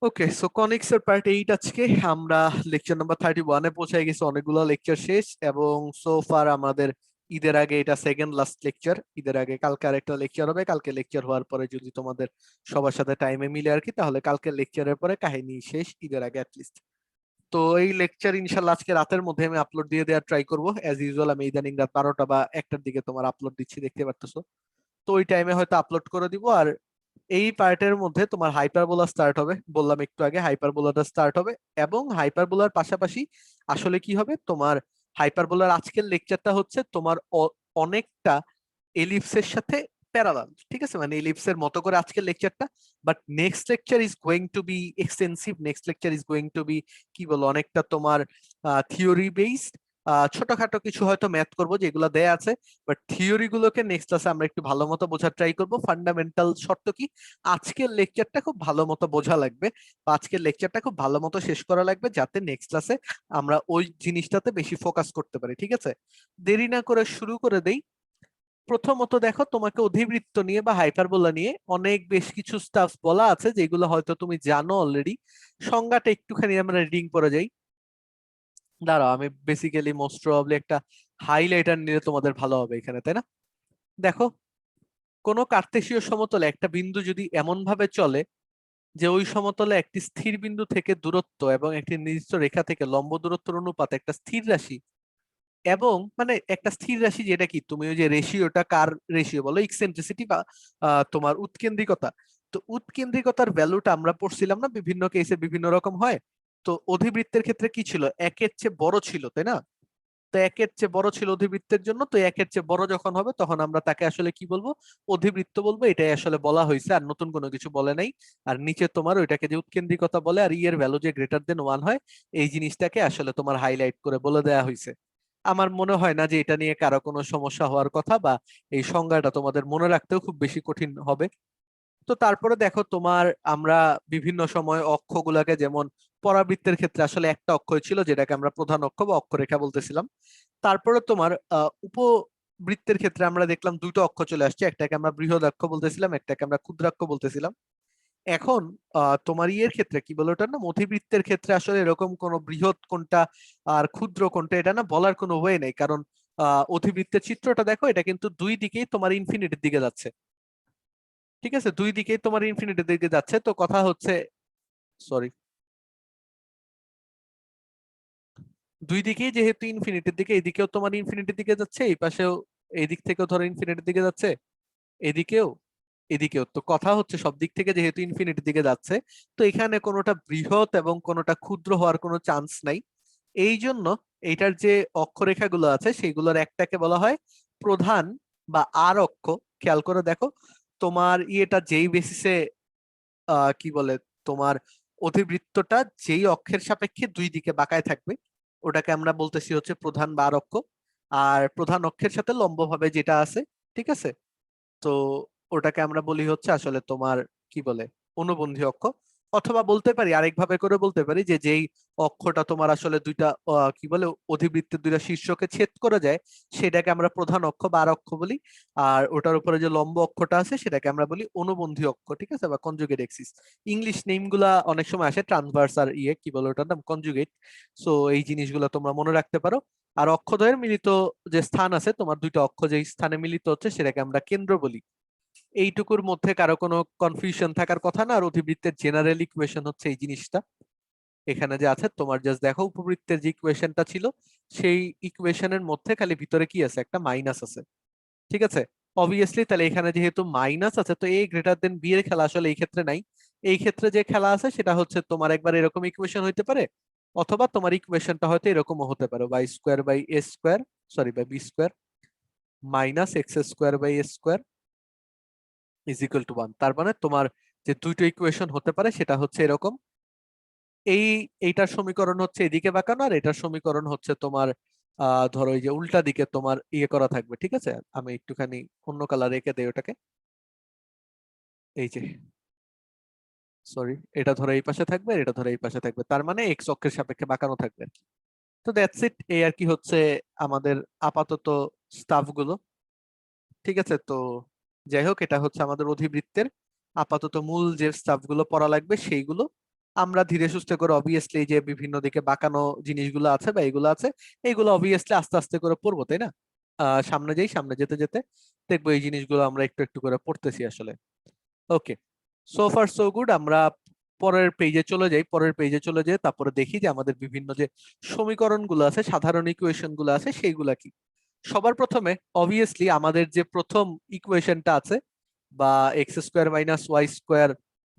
ওকে, so conics এর part 8 আজকে আমরা লেকচার নাম্বার 31 এ পৌঁছে গেছি। অনেকগুলো লেকচার শেষ এবং সো ফার আমাদের ঈদের আগে এটা সেকেন্ড লাস্ট লেকচার। ঈদের আগে কালকে আরেকটা লেকচার হবে, কালকে লেকচার হওয়ার পরে যদি তোমাদের সবার সাথে টাইমে মিলে আর কি, তাহলে কালকে লেকচারের পরে কাহিনী শেষ ঈদের আগে অ্যাটলিস্ট। তো এই লেকচার ইনশাল্লাহ আজকে রাতের মধ্যে আমি আপলোড দিয়ে দেওয়ার ট্রাই করবো। অ্যাজ ইউজুয়াল আমি ইদানিং রাত 12টা বা 1টার দিকে তোমার আপলোড দিচ্ছি, দেখতে পারতেছো। তো ওই টাইমে হয়তো আপলোড করে দিব। আর এই পার্টের মধ্যে তোমার হাইপারবোলা স্টার্ট হবে, বললাম একটু আগে হাইপারবোলাটা স্টার্ট হবে। এবং হাইপারবোলার পাশাপাশি আসলে কি হবে, তোমার হাইপারবোলার আজকের লেকচারটা হচ্ছে তোমার অনেকটা এলিপসের সাথে প্যারালাল, ঠিক আছে, মানে এলিপসের মতো করে আজকের লেকচারটা। But next lecture is going to be extensive, next lecture is going to be কি বলো, অনেকটা তোমার থিওরি বেসড। ছোটখাটো কিছু হয়তো ম্যাথ করবো যেগুলো দেয়া আছে, বাট থিওরি গুলোকে নেক্সট ক্লাসে আমরা একটু ভালো মতো বোঝার ট্রাই করবো। ফান্ডামেন্টাল শর্ত কি, আজকের লেকচারটা খুব ভালো মতো বোঝা লাগবে বা আজকের লেকচারটা খুব ভালো মতো শেষ করা লাগবে, যাতে নেক্সট ক্লাসে আমরা ওই জিনিসটাতে বেশি ফোকাস করতে পারি, ঠিক আছে। দেরি না করে শুরু করে দেই। প্রথমত দেখো, তোমাকে অধিবৃত্ত নিয়ে বা হাইপারবোলা নিয়ে অনেক বেশ কিছু স্টাফ বলা আছে যেগুলো হয়তো তুমি জানো অলরেডি। সংজ্ঞাটা একটুখানি আমরা রিডিং করে যাই। দাঁড়াও, আমি বেসিক্যালি মোস্ট প্রবাবলি একটা হাইলাইটার নিলে তোমাদের ভালো হবে এখানে, তাই না? দেখো, কোনো কার্তেশীয় সমতলে একটা বিন্দু যদি এমন ভাবে চলে যে ওই সমতলে একটি স্থির বিন্দু থেকে দূরত্ব এবং একটি নির্দিষ্ট রেখা থেকে লম্ব দূরত্বের অনুপাত একটা স্থির রাশি, এবং মানে একটা স্থির রাশি যেটা কি, তুমি ওই যে রেশিওটা কার রেশিও বলো, ইকসেন্ট্রিসিটি বা তোমার উৎকেন্দ্রিকতা। তো উৎকেন্দ্রিকতার ভ্যালুটা আমরা পড়ছিলাম না, বিভিন্ন কেসে বিভিন্ন রকম হয়। তো অধিবৃত্তের ক্ষেত্রে কি ছিল, একের চেয়ে বড় ছিল, তাই না? তো একের চেয়ে বড় ছিল অধিবৃত্তের জন্য, তো একের চেয়ে বড় যখন হবে তখন আমরা তাকে আসলে কি বলবো, অধিবৃত্ত বলবো। এটাই আসলে বলা হয়েছে, আর নতুন কোনো কিছু বলে নাই। আর নিচে তোমার ওইটাকে যে উৎকেন্দ্রিকতা বলে, আর ই এর ভ্যালু যে গ্রেটার দেন 1 হয়, এই জিনিসটাকে আসলে তোমার হাইলাইট করে বলে দেওয়া হয়েছে। আমার মনে হয় না যে এটা নিয়ে কারো কোনো সমস্যা হওয়ার কথা, বা এই সংজ্ঞাটা তোমাদের মনে রাখতেও খুব বেশি কঠিন হবে। তো তারপরে দেখো তোমার, আমরা বিভিন্ন সময় অক্ষগুলাকে, যেমন পরাবৃত্তের ক্ষেত্রে আসলে একটা অক্ষ ছিল যেটাকে আমরা প্রধান অক্ষ বা অক্ষরেখা বলতেছিলাম। তারপরে তোমার উপবৃত্তের ক্ষেত্রে আমরা দেখলাম দুটো অক্ষ চলে আসছে, একটাকে আমরা বৃহদাক্ষ বলতেছিলাম, একটাকে আমরা ক্ষুদ্রাক্ষ বলতেছিলাম। এখন তোমার ইয়ের ক্ষেত্রে কি বলো, ওটা না অধিবৃত্তের ক্ষেত্রে আসলে এরকম কোন বৃহৎ কোনটা আর ক্ষুদ্র কোনটা এটা না বলার কোনো ওয়ে নেই, কারণ অধিবৃত্তের চিত্রটা দেখো, এটা কিন্তু দুই দিকেই তোমার ইনফিনিটির দিকে যাচ্ছে, ঠিক আছে, দুই দিকেই তোমার ইনফিনিটির দিকে যাচ্ছে। তো কথা হচ্ছে, সরি, দুই দিকেই যেহেতু ইনফিনিটির দিকে, এদিকেও তোমার ইনফিনিটির দিকে যাচ্ছে, এই পাশেও এই দিক থেকেও ধরো ইনফিনিটির দিকে যাচ্ছে, এদিকেও এদিকেও। তো কথা হচ্ছে সব দিক থেকে যেহেতু ইনফিনিটির দিকে যাচ্ছে, তো এখানে কোনোটা বৃহৎ এবং কোনোটা ক্ষুদ্র হওয়ার কোনো চান্স নাই। এই জন্য এইটার যে অক্ষরেখাগুলো আছে সেগুলোর একটাকে বলা হয় প্রধান বা আর অক্ষ। খেয়াল করে দেখো, তোমার ইয়েটা যেই বেসিসে কি বলে, তোমার অধিবৃত্তটা যেই অক্ষের সাপেক্ষে দুই দিকে বাঁকায় থাকবে, ওটাকে আমরা বলতেছি হচ্ছে প্রধান বা আর অক্ষ। আর প্রধান অক্ষের সাথে লম্বভাবে যেটা আছে, ঠিক আছে, তো ওটাকে আমরা বলি হচ্ছে আসলে তোমার কি বলে, অনুবন্ধী অক্ষ। অথবা বলতে পারি, আরেকভাবে করে বলতে পারি যে যেই অক্ষটা তোমার আসলে দুইটা কি বলে, অধিবৃত্তের দুইটা শীর্ষকে ছেদ করে যায়, সেটাকে আমরা প্রধান অক্ষ বা আর অক্ষ বলি। আর ওটার উপরে যে লম্ব অক্ষটা আছে সেটাকে আমরা বলি অনুবন্ধী অক্ষ, ঠিক আছে, বা কনজুগেট এক্সিস। ইংলিশ নেম গুলা অনেক সময় আসে ট্রান্সভার্স আর ইয়ে কি বলে, ওটার নাম কনজুগেট। সো এই জিনিসগুলো তোমরা মনে রাখতে পারো। আর অক্ষদ্বয়ের মিলিত যে স্থান আছে, তোমার দুইটা অক্ষ যেই স্থানে মিলিত হচ্ছে সেটাকে আমরা কেন্দ্র বলি। এইটুকুর মধ্যে কারো কোনো কনফিউশন থাকার কথা না। আর অধিবৃত্তের জেনারেল ইকুয়েশন হচ্ছে এই জিনিসটা এখানে যে আছে, তোমার জাস্ট দেখো উপবৃত্তের যে ইকুয়েশনটা ছিল সেই ইকুয়েশনের মধ্যে খালি ভিতরে কি আছে, একটা মাইনাস আছে, ঠিক আছে। অবভিয়াসলি তাহলে এখানে যেহেতু মাইনাস আছে, তো এ গ্রেটার দেন বি এর খেলা আসলে এই ক্ষেত্রে নাই। এই ক্ষেত্রে যে খেলা আছে সেটা হচ্ছে তোমার একবার এরকম ইকুয়েশন হইতে পারে, অথবা তোমার ইকুয়েশনটা হয়তো এরকমও হতে পারে, by square by A square, sorry by B square minus x square by A square is equal to 1। তার মানে তোমার যে দুইটা ইকুয়েশন হতে পারে সেটা হচ্ছে এরকম। এই এইটার সমীকরণ হচ্ছে এদিকে বাঁকানো, আর এটার সমীকরণ হচ্ছে তোমার ধরো এই যে উল্টা দিকে তোমার ইয়ে করা থাকবে, ঠিক আছে। আমি একটুখানি অন্য কালার রেখে দেই ওটাকে, এই যে, সরি, এটা ধরো এই পাশে থাকবে আর এটা ধরো এই পাশে থাকবে, তার মানে এক্স অক্ষের সাপেক্ষে বাঁকানো থাকবে আর কি। তো দ্যাটস ইট, এই আর কি হচ্ছে আমাদের আপাতত স্টাফ গুলো, ঠিক আছে। তো যাই হোক, এটা হচ্ছে আমাদের অধিবৃত্তের আপাতত মূল যে স্টাফ গুলো পড়া লাগবে সেইগুলো। আমরা ধীরে সুস্থে করে অবভিয়াসলি যে বিভিন্ন দিকে বাঁকানো জিনিসগুলো আছে বা এগুলো আছে, এইগুলো অবভিয়াসলি আস্তে আস্তে করে পড়বো, তাই না? সামনে যেতে যেতে দেখবো এই জিনিসগুলো আমরা একটু একটু করে পড়তেছি আসলে। ওকে, সো ফার সো গুড। আমরা পরের পেজে চলে যাই। পরের পেজে চলে যেয়ে তারপরে দেখি যে আমাদের বিভিন্ন যে সমীকরণগুলো আছে, সাধারণ ইকুয়েশন গুলো আছে, সেইগুলা কি। সবার প্রথমে অবভিয়াসলি আমাদের যে প্রথম ইকুয়েশনটা আছে, বা x square minus Y square,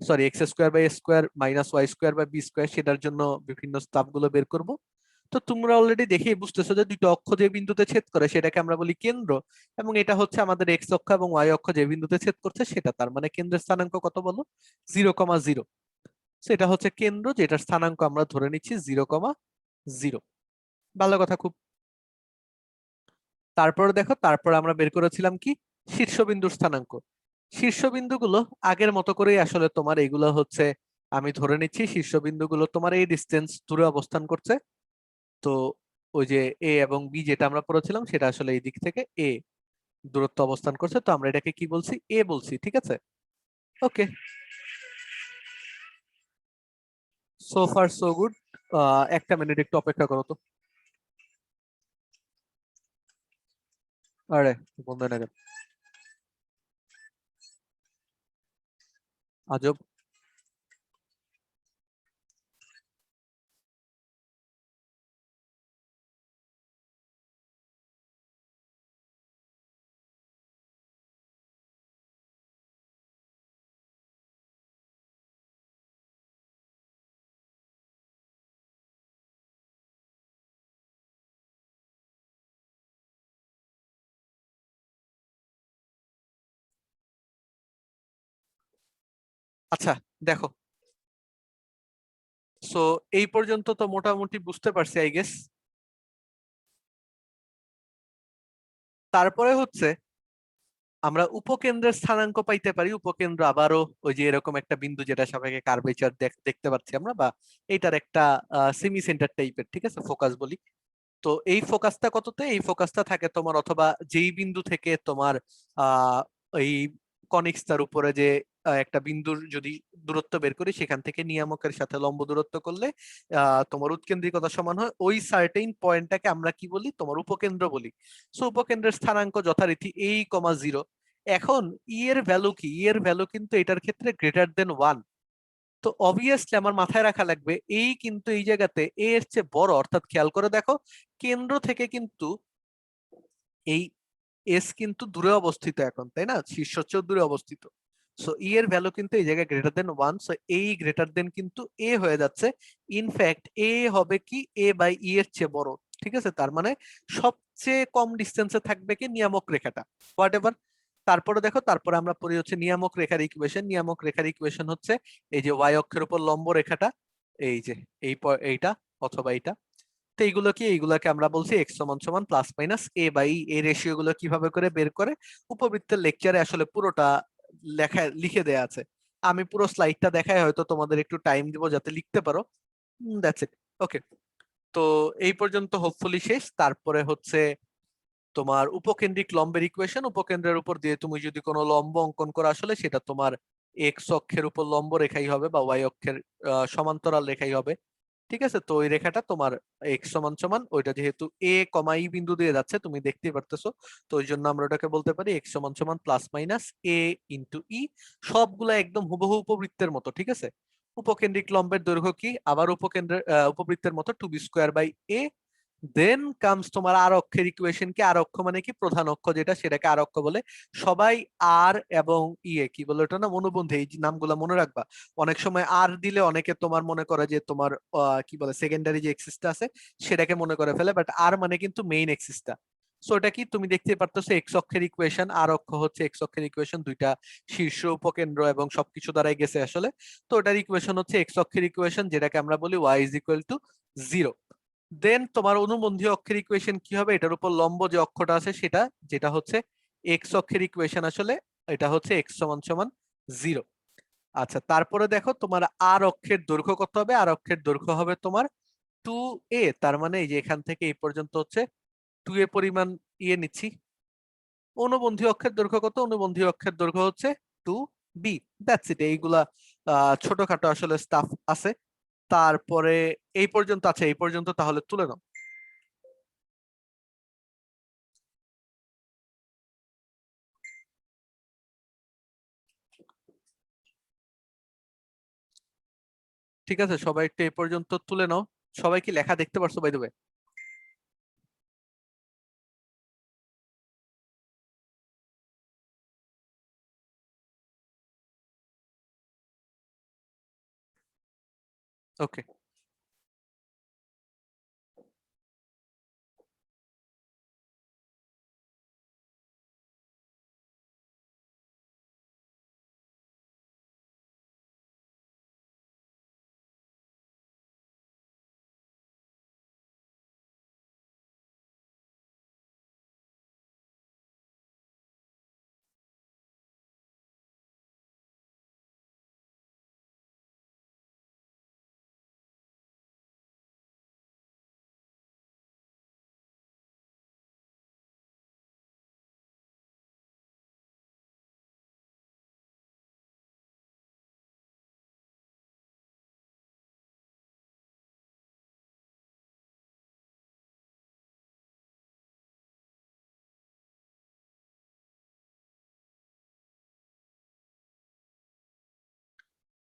sorry x square by square minus Y square by B square, সেটার জন্য বিভিন্ন স্টাফগুলো বের করব। তো তোমরা অলরেডি দেখেই বুঝতেছো যে দুটো অক্ষ যে বিন্দুতে ছেদ করে সেটাকে আমরা বলি কেন্দ্র, এবং এটা হচ্ছে আমাদের এক্স অক্ষ এবং ওয়াই অক্ষ যে বিন্দুতে ছেদ করছে সেটা। তার মানে কেন্দ্রের স্থানাঙ্ক কত বলো? 0,0। সেটা হচ্ছে কেন্দ্র, যেটার স্থানাঙ্ক আমরা ধরে নিচ্ছি 0,0। ভালো কথা, খুব। তারপরে দেখো, তারপর আমরা বের করেছিলাম কি? শীর্ষবিন্দুর স্থানাঙ্ক। শীর্ষবিন্দুগুলো আগের মতো করেই আসলে তোমার এইগুলো হচ্ছে, আমি ধরে নিচ্ছি শীর্ষবিন্দুগুলো তোমার এই ডিস্টেন্স দূরে অবস্থান করছে। তো ওই যে এ এবং বি যেটা আমরা পড়েছিলাম সেটা আসলে এই দিক থেকে এ দূরত্ব অবস্থান করছে, তো আমরা এটাকে কি বলছি? এ বলছি, ঠিক আছে? ওকে, সো ফার সো গুড। একটা মিনিট একটু অপেক্ষা করো তো। আরে বন্ধ হয়ে গেল, আজব। আচ্ছা, দেখো, সো এই পর্যন্ত তো মোটামুটি বুঝতে পারছি আই গেস। তারপরে হচ্ছে আমরা উপকেন্দ্রের স্থানাঙ্ক পাইতে পারি। উপকেন্দ্র আবারও ওই যে এরকম একটা বিন্দু যেটা সবাইকে কার্ভেচার দেখতে পাচ্ছি আমরা, বা এইটার একটা সেমি সেন্টার টাইপের, ঠিক আছে, ফোকাস বলি। তো এই ফোকাসটা কততে? এই ফোকাসটা থাকে তোমার, অথবা যেই বিন্দু থেকে তোমার আহ এই কনিক্সটার উপরে যে একটা বিন্দুর যদি দূরত্ব বের করি, সেখান থেকে নিয়ামকের সাথে লম্ব দূরত্ব করলে তোমার উৎকেন্দ্রিকতা সমান হয়, ওই সার্টেইন পয়েন্টটাকে আমরা কি বলি? তোমার উপকেন্দ্র বলি। সো উপকেন্দ্রের স্থানাঙ্ক যথারীতি a,0। এখন ই এর ভ্যালু কি? ই এর ভ্যালু কিন্তু এটার ক্ষেত্রে গ্রেটার দেন 1। তো অবভিয়াসলি আমার মাথায় রাখা লাগবে এই কিন্তু এই জায়গাতে এ এর চেয়ে বড়, অর্থাৎ খেয়াল করে দেখো, কেন্দ্র থেকে কিন্তু এই এস কিন্তু দূরে অবস্থিত এখন, তাই না? শীর্ষোচ্চ দূরে অবস্থিত। সো ই এর ভ্যালু কিন্তু এই জায়গায় গ্রেটার দেন 1, সো এই গ্রেটার দেন কিন্তু এ হয়ে যাচ্ছে। ইনফ্যাক্ট এ হবে কি? এ বাই ই এর চেয়ে বড়, ঠিক আছে? তার মানে সবচেয়ে কম ডিস্টেন্সে থাকবে কি? নিয়ামক রেখাটা, হোয়াট এভার। তারপরে দেখো, তারপরে আমরা পড়ি হচ্ছে নিয়ামক রেখার ইকুয়েশন। নিয়ামক রেখার ইকুয়েশন হচ্ছে এই যে ওয়াই অক্ষের উপর লম্ব রেখাটা, এই যে এইটা অথবা এইটা। তো এইগুলো কি? এইগুলোকে আমরা বলছি এক্স সমান সমান প্লাস মাইনাস এ বাই এই রেশিও গুলো কিভাবে করে বের করে উপবৃত্তের লেকচারে আসলে পুরোটা লিখে দেয়া আছে। আমি পুরো স্লাইডটা দেখাই, হয়তো তোমাদের একটু টাইম দিব যাতে লিখতে পারো। That's it. ওকে, তো এই পর্যন্ত হোপফুলি শেষ। তারপরে হচ্ছে তোমার উপকেন্দ্রিক লম্বের ইকুয়েশন। উপকেন্দ্রের উপর দিয়ে তুমি যদি কোনো লম্ব অঙ্কন করো, আসলে সেটা তোমার এক্স অক্ষের উপর লম্ব রেখাই হবে, বা ওয়াই অক্ষের সমান্তরাল রেখাই হবে, ঠিক আছে? তো ওই রেখাটা তোমার এক্স সমান সমান, ওইটা যেহেতু এ কমা ই বিন্দু দিয়ে যাচ্ছে তুমি দেখতেই পারতেছো, তো ওই জন্য আমরা ওটাকে বলতে পারি এক্স সমান সমান প্লাস মাইনাস এ ইন্টু ই। সবগুলা একদম হুবহু উপবৃত্তের মতো, ঠিক আছে? উপকেন্দ্রিক লম্বের দৈর্ঘ্য কি? আবার উপবৃত্তের মতো 2b² by a। Then comes তোমার আর অক্ষের ইকুয়েশন কি? আর অক্ষ মানে কি? প্রধান অক্ষ যেটা, সেটাকে আর অক্ষ বলে। সবাই আর এবং ইয়ে কি বলে ওটা না, অনুবন্ধী, এই নামগুলো মনে রাখবা। অনেক সময় আর দিলে অনেকে তোমার মনে করে যে তোমার কি বলে সেকেন্ডারি যে এক্সিসটা আছে সেটাকে মনে করে ফেলে, বাট আর মানে কিন্তু মেইন এক্সিসটা। সো এটা কি? তুমি দেখতে পারতেছো এক্স অক্ষের ইকুয়েশন, আর অক্ষ হচ্ছে এক্স অক্ষের ইকুয়েশন, দুইটা শীর্ষ উপকেন্দ্র এবং সবকিছু দ্বারাই গেছে আসলে। তো এটার ইকুয়েশন হচ্ছে এক্স অক্ষের ইকুয়েশন, যেটাকে আমরা বলি ওয়াই ইজ ইকুয়াল টু 0। দেন তোমার অনুবন্ধী অক্ষের ইকুয়েশন কি হবে? এটার উপর লম্ব যে অক্ষটা আছে সেটা, যেটা হচ্ছে এক্স অক্ষের ইকুয়েশন আসলে, এটা হচ্ছে এক্স সমান সমান 0। আচ্ছা, তারপরে দেখো তোমার আর অক্ষের দৈর্ঘ্য কত হবে? আর অক্ষের দৈর্ঘ্য হবে তোমার 2a। তার মানে এই যে এখান থেকে এই পর্যন্ত হচ্ছে 2a পরিমাণ ইয়ে নিচ্ছি। অনুবন্ধী অক্ষের দৈর্ঘ্য কত? অনুবন্ধী অক্ষের দৈর্ঘ্য হচ্ছে 2b। That's it. এইগুলা ছোটখাটো আসলে স্টাফ আছে, তারপরে এই পর্যন্ত আছে, এই পর্যন্ত তাহলে তুলে নাও। ঠিক আছে, সবাই একটু এই পর্যন্ত তুলে নাও। সবাই কি লেখা দেখতে পারছো বাই দ্য ওয়ে? ওকে,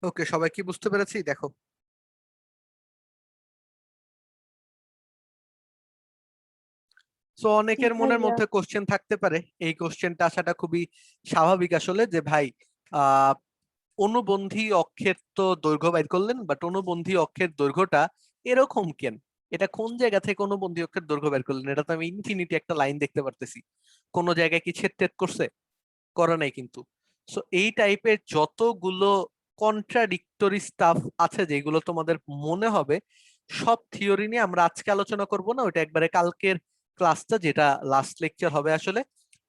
ওকে, সবাই কি বুঝতে পেরেছি? দেখো, সো জি অনেকের মনের ভাইয়া। মধ্যে কোশ্চেন থাকতে পারে, এই কোশ্চেনটা আসাটা খুবই স্বাভাবিক আসলে, যে ভাই আহ অনুবন্ধী অক্ষের তো দৈর্ঘ্য বাইর করলেন, বাট অনুবন্ধী অক্ষের দৈর্ঘ্যটা এরকম কেন? এটা কোন জায়গা থেকে অনুবন্ধী অক্ষের দৈর্ঘ্য বের করলেন? এটা তো আমি ইনফিনিটি একটা লাইন দেখতে পারতেছি। কোন জায়গায় কি ছেদ টেদ করছে? করে নাই কিন্তু। সো এই টাইপের যতগুলো কন্ট্রাডিক্টরি স্টাফ আছে যেগুলো তোমাদের মনে হবে, সব থিওরি নিয়ে আমরা আজকে আলোচনা করব না, ওইটা একবারে কালকের ক্লাসটা, যেটা লাস্ট লেকচার হবে আসলে,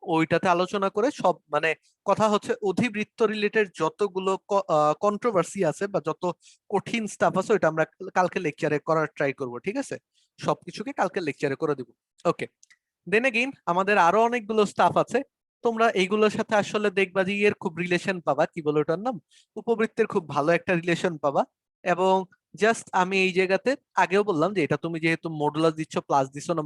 ওইটাতে আলোচনা করে সব, মানে কথা হচ্ছে অধিবৃত্ত রিলেটেড যতগুলো কন্ট্রোভার্সি আছে বা যত কঠিন স্টাফ আছে, ওইটা আমরা কালকে লেকচারে করার ট্রাই করব, ঠিক আছে? সবকিছুকে কালকে লেকচারে করে দিব। ওকে, দেন এগেইন আমাদের আরো অনেকগুলো স্টাফ আছে। তোমরা এইগুলোর সাথে আসলে দেখবা যে এর খুব রিলেশন পাবা, কি বলে ওটার নাম, উপবৃত্তের খুব ভালো একটা রিলেশন পাবা। এবং জাস্ট আমি এই জায়গাতে আগেও বললাম যে এটা তুমি যেহেতু মডুলাস দিচ্ছ, প্লাস দিছো না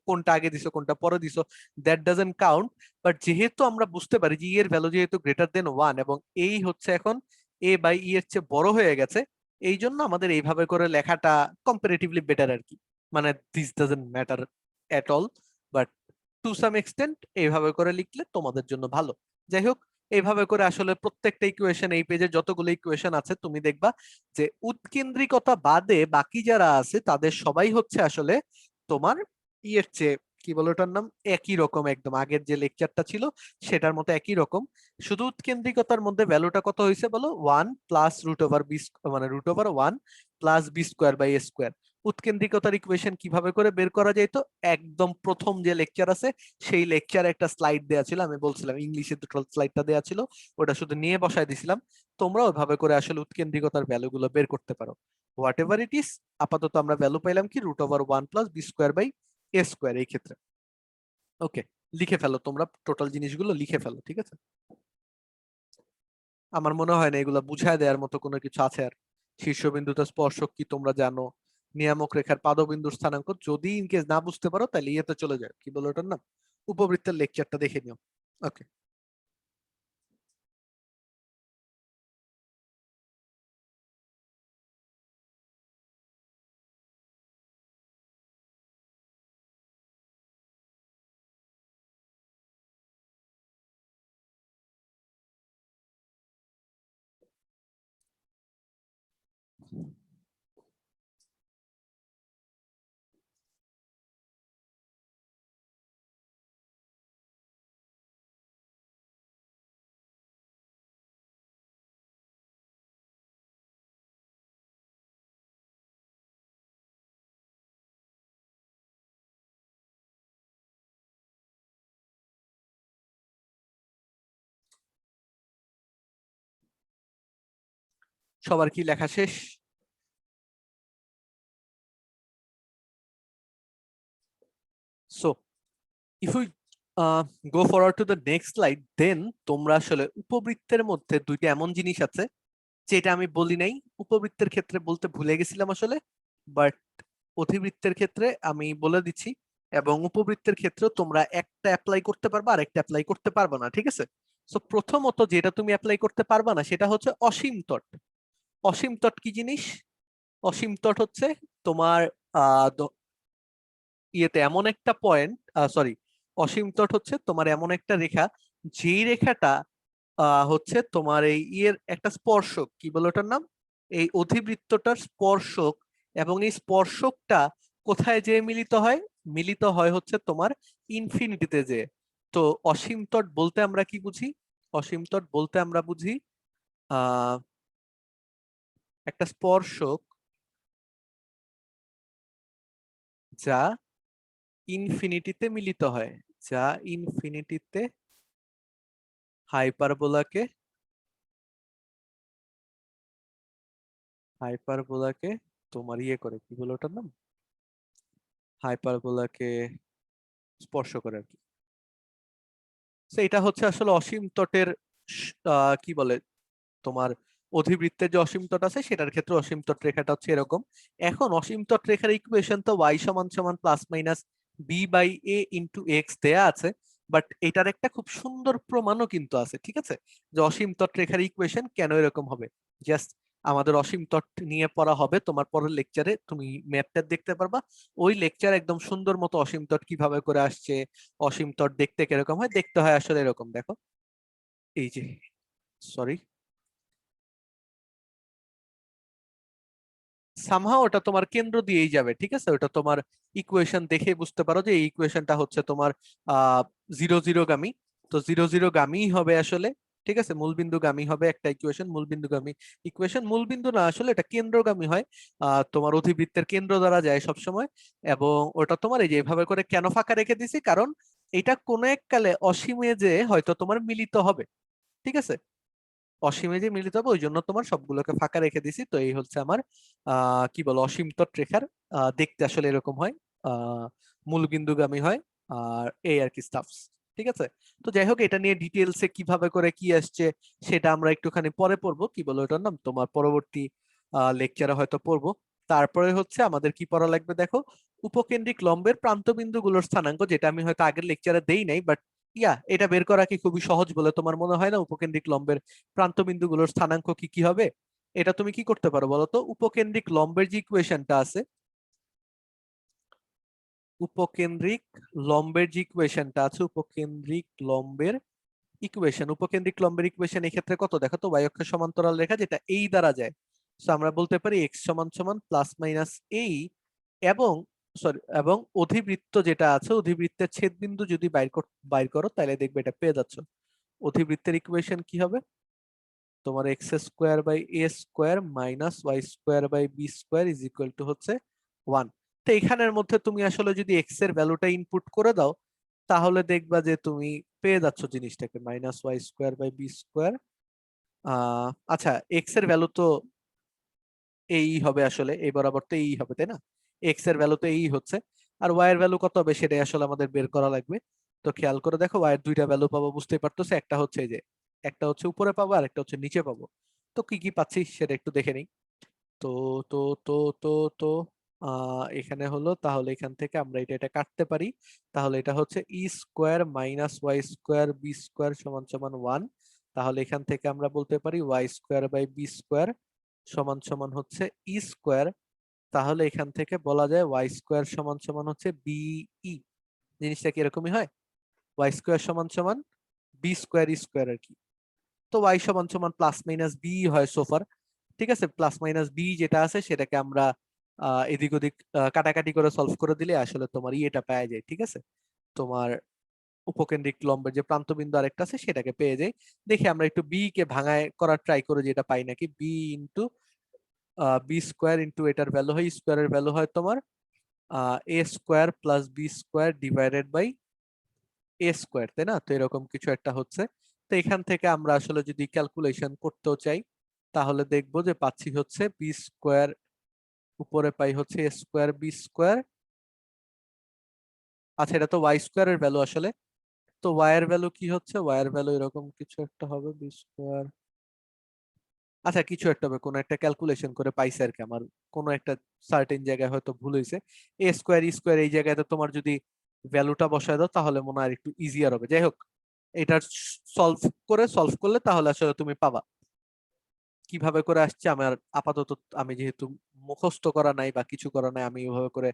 কোনটা আগে দিছো কোনটা পরে দিছো, দ্যাট ডাজন্ট কাউন্ট। বাট যেহেতু আমরা বুঝতে পারি যে এর ভ্যালু যেহেতু গ্রেটার দেন 1, এবং এই হচ্ছে এখন এ বাই ই এর চেয়ে বড় হয়ে গেছে, এই জন্য আমাদের এইভাবে করে লেখাটা কম্পারেটিভলি বেটার আর কি। মানে this doesn't matter at all, but to some extent এইভাবে করে লিখলে তোমাদের জন্য ভালো। যাই হোক, এইভাবে করে আসলে প্রত্যেকটা ইকুয়েশন, এই পেজে যতগুলো ইকুয়েশন আছে তুমি দেখবা যে উৎকেন্দ্রিকতা বাদে বাকি যারা আছে তাদের সবাই হচ্ছে আসলে তোমার ইয়ের চেয়ে, কি বলে ওটার নাম, একই রকম, একদম আগের যে লেকচারটা ছিল সেটার মতো একই রকম। শুধু উৎকেন্দ্রিকতার মধ্যে ভ্যালুটা কত হয়েছে বলো, 1 প্লাস রুট ওভার বি, মানে root over 1 plus B square by A square. উৎকেন্দ্রিকতার ইকুয়েশন কিভাবে করে বের করা যায়, তো একদম প্রথম যে লেকচার আছে সেই লেকচারে একটা স্লাইড দেয়া ছিল, আমি বলছিলাম ইংলিশে দুটো স্লাইডটা দেয়া ছিল, ওটা শুধু নিয়ে বসায় দিছিলাম। তোমরা ওইভাবে করে আসলে উৎকেন্দ্রিকতার ভ্যালু গুলো বের করতে পারো, হোয়াট এভার ইট ইস। আপাতত আমরা ভ্যালু পাইলাম কি, root over 1 plus B square by A square এই ক্ষেত্রে। ওকে, লিখে ফেলো তোমরা, টোটাল জিনিসগুলো লিখে ফেলো, ঠিক আছে? আমার মনে হয় না এগুলো বুঝায় দেওয়ার মতো কোনো কিছু আছে আর। শীর্ষবিন্দুতে স্পর্শক কি তোমরা জানো, নিয়ামক রেখার পাদবিন্দুর স্থানাঙ্ক, যদি ইনকেস না বুঝতে পারো তাহলে ইয়েতে চলে যায়, কি বলো ওটার নাম, উপবৃত্তের লেকচারটা দেখে নিও। ওকে, সবার কি লেখা শেষ? So if we go forward to the next slide, then তোমরা আসলে উপবৃত্তের মধ্যে দুইটা এমন জিনিস আছে যেটা আমি বলি নাই, উপবৃত্তের ক্ষেত্রে বলতে ভুলে গেছিলাম আসলে, বাট অধিবৃত্তের ক্ষেত্রে আমি বলে দিচ্ছি। এবং উপবৃত্তের ক্ষেত্রে তোমরা একটা অ্যাপ্লাই করতে পারবা আর একটা অ্যাপ্লাই করতে পারবা না, ঠিক আছে? সো প্রথমত যেটা তুমি অ্যাপ্লাই করতে পারবা না সেটা হচ্ছে অসীম তট। অসীম তট কি জিনিস? অসীম তট হচ্ছে তোমার ইয়েতে এমন একটা পয়েন্ট, সরি, অসীম তট হচ্ছে তোমার এমন একটা রেখা, যেই রেখাটা হচ্ছে তোমার এই ইয়ের একটা স্পর্শক, কি বলে ওটার নাম, এই অধিবৃত্তটার স্পর্শক। এবং এই স্পর্শকটা কোথায় যেয়ে মিলিত হয়? মিলিত হয় হচ্ছে তোমার ইনফিনিটিতে যে। তো অসীম তট বলতে আমরা কি বুঝি? অসীম তট বলতে আমরা বুঝি আহ একটা স্পর্শক যা ইনফিনিটিতে মিলিত হয়, যা ইনফিনিটিতে হাইপারবোলাকে হাইপারবোলাকে তোমার ইয়ে করে, কি বলে ওটার নাম, হাইপারবোলাকে স্পর্শ করে আর কি। তো এটা হচ্ছে আসলে অসীম তটের কি বলে তোমার অধিবৃত্তের যে অসীম তট আছে সেটার ক্ষেত্রে অসীম তট রেখাটা হচ্ছে এরকম। এখন অসীম তট রেখার ইকুয়েশন তো y সমান সমান plus minus b by a into x দেয়া আছে, বাট এটার একটা খুব সুন্দর প্রমাণও কিন্তু আছে, ঠিক আছে? যে অসীম তট রেখার ইকুয়েশন কেন এরকম হবে। জাস্ট আমাদের অসীম তট নিয়ে পড়া হবে তোমার পরের লেকচারে, তুমি ম্যাথটা দেখতে পারবা। ওই লেকচার একদম সুন্দর মতো অসীম তট কিভাবে করে আসছে, অসীম তট দেখতে কিরকম হয়, দেখতে হয় আসলে এরকম, দেখো এই যে, সরি, সামহাও ওটা তোমার কেন্দ্র দিয়েই যাবে, ঠিক আছে? ওটা তোমার ইকুয়েশন দেখে বুঝতে পারো যে এই ইকুয়েশনটা হচ্ছে তোমার আহ 0 0 গামী। তো 0 0 গামী হবে আসলে, ঠিক আছে? মূলবিন্দু গামী হবে একটা ইকুয়েশন, মূলবিন্দু গামী ইকুয়েশন, মূলবিন্দু না আসলে এটা কেন্দ্রগামী হয়। তোমার অধিবৃত্তের কেন্দ্র দ্বারা যায় সব সময়। এবং ওটা তোমার এই যে এভাবে করে কেন ফাঁকা রেখে দিছি, কারণ এটা কোনো এক কালে অসীমে যে হয়তো তোমার মিলিত হবে, ঠিক আছে? অসীমে যে মিলিত হবে ওই জন্য তোমার সবগুলোকে ফাঁকা রেখে দিছি। তো এই হচ্ছে আমার কি বলো অসীম তট রেখার দেখতে আসলে এরকম হয়, আহ মূলবিন্দুগামী হয়। আর এই আর কি স্টাফস, ঠিক আছে? তো যাই হোক, এটা নিয়ে ডিটেলসে কিভাবে করে কি আসছে সেটা আমরা একটুখানি পরে পড়বো, কি বলো এটার নাম, তোমার পরবর্তী লেকচারে হয়তো পড়বো। তারপরে হচ্ছে আমাদের কি পড়া লাগবে দেখো, উপকেন্দ্রিক লম্বের প্রান্তবিন্দুগুলোর স্থানাঙ্ক, যেটা আমি হয়তো আগের লেকচারে দেই নাই, বাট এটা বের করা কি খুবই সহজ বলে তোমার মনে হয় না? উপকেন্দ্রিক লম্বের প্রান্তবিন্দুগুলোর স্থানাঙ্ক কি কি হবে? এটা তুমি কি করতে পারো বলো তো? উপকেন্দ্রিক লম্বের যে ইকুয়েশনটা আছে, উপকেন্দ্রিক লম্বের যে ইকুয়েশনটা আছে, উপকেন্দ্রিক লম্বের ইকুয়েশন, উপকেন্দ্রিক লম্বের ইকুয়েশন এই ক্ষেত্রে কত দেখো তো, y অক্ষের সমান্তরাল রেখা যেটা এই দ্বারা যায়। তো আমরা বলতে পারি x সমান সমান প্লাস মাইনাস এই, এবং সরি, এবং অধিবৃত্ত যেটা আছে, অধিবৃত্তের ছেদবিন্দু যদি বাইর করো তাহলে দেখবে এটা পেয়ে যাচ্ছ। অধিবৃত্তের ইকুয়েশন কি হবে? তোমার x square by A square minus Y square by B square is equal to হচ্ছে 1। তো এখানের মধ্যে তুমি আসলে যদি এক্স এর ভ্যালুটা ইনপুট করে দাও তাহলে দেখবা যে তুমি পেয়ে যাচ্ছ জিনিসটাকে, minus Y square by B square. আচ্ছা, এক্স এর ভ্যালু তো এই হবে আসলে, এই বরাবর তো এই হবে তাই না? এক্স এর ভ্যালু তো এই হচ্ছে, আর ওয়াই এর ভ্যালু কত হবে সেটাই আসলে আমাদের বের করা লাগবে। তো খেয়াল করে দেখো, ওয়াই এর দুইটা ভ্যালু পাবো, বুঝতেই পারতেছো, একটা হচ্ছে এই যে, একটা হচ্ছে উপরে পাবো আর একটা হচ্ছে নিচে পাবো। তো কি কি পাচ্ছি সেটা একটু দেখে নিই। তো তো তো তো তো এখানে হলো, তাহলে এখান থেকে আমরা এটা কাটতে পারি। তাহলে এটা হচ্ছে E square minus Y square B square সমান সমান 1। তাহলে এখান থেকে আমরা বলতে পারি Y square by B square সমান সমান হচ্ছে ই স্কোয়ার। তাহলে এখান থেকে বলা যায় ওয়াই স্কোয়ার সমান সমান হচ্ছে বিই। জিনিসটা কি এরকমই হয়? ওয়াই স্কোয়ার সমান সমান বি স্কোয়ার ই স্কোয়ার আর কি। তো ওয়াই সমান সমান প্লাস মাইনাস বি হয় সোফার, ঠিক আছে? প্লাস মাইনাস বি যেটা আছে সেটাকে আমরা এদিক ওদিক কাটাকাটি করে সলভ করে দিলে আসলে তোমার এটা পাওয়া যায়, ঠিক আছে? তোমার উপকেন্দ্রিক লম্বের যে প্রান্তবিন্দু আরেকটা আছে সেটাকে পেয়ে যাই। দেখি আমরা একটু বি কে ভাঙায় করার ট্রাই করে, যেটা পাই নাকি, B into B square into এটার ভ্যালু হয়, স্কোয়ারের ভ্যালু হয় তোমার A square plus B square divided by A square, তাই না? তো এরকম কিছু একটা হচ্ছে। তো এখান থেকে আমরা আসলে যদি ক্যালকুলেশন করতেও চাই তাহলে দেখবো যে পাচ্ছি হচ্ছে বি স্কোয়ার, উপরে পাই হচ্ছে এ স্কোয়ার বি স্কোয়ার। আচ্ছা, এটা তো ওয়াই স্কোয়ার এর ভ্যালু আসলে। তো ওয়াই এর ভ্যালু কি হচ্ছে? ওয়াই এর ভ্যালু এরকম কিছু একটা হবে, বি স্কোয়ার আচ্ছা কিছু একটা হবে, কোনো একটা ক্যালকুলেশন করে পাইছে আর কি, আমার কোনো একটা সার্টেন জায়গায় হয়তো ভুল হয়েছে। এ স্কোয়ার স্কোয়ার এই জায়গাতে তোমার যদি ভ্যালুটা বসায় দাও তাহলে মনে হয় একটু ইজিয়ার হবে। যাই হোক, এটা সলভ করলে তাহলে আসলে তুমি পাবা। কিভাবে করে আসছে আমার আপাতত, আমি যেহেতু মুখস্থ করা নাই বা কিছু করা নাই, আমি ওইভাবে করে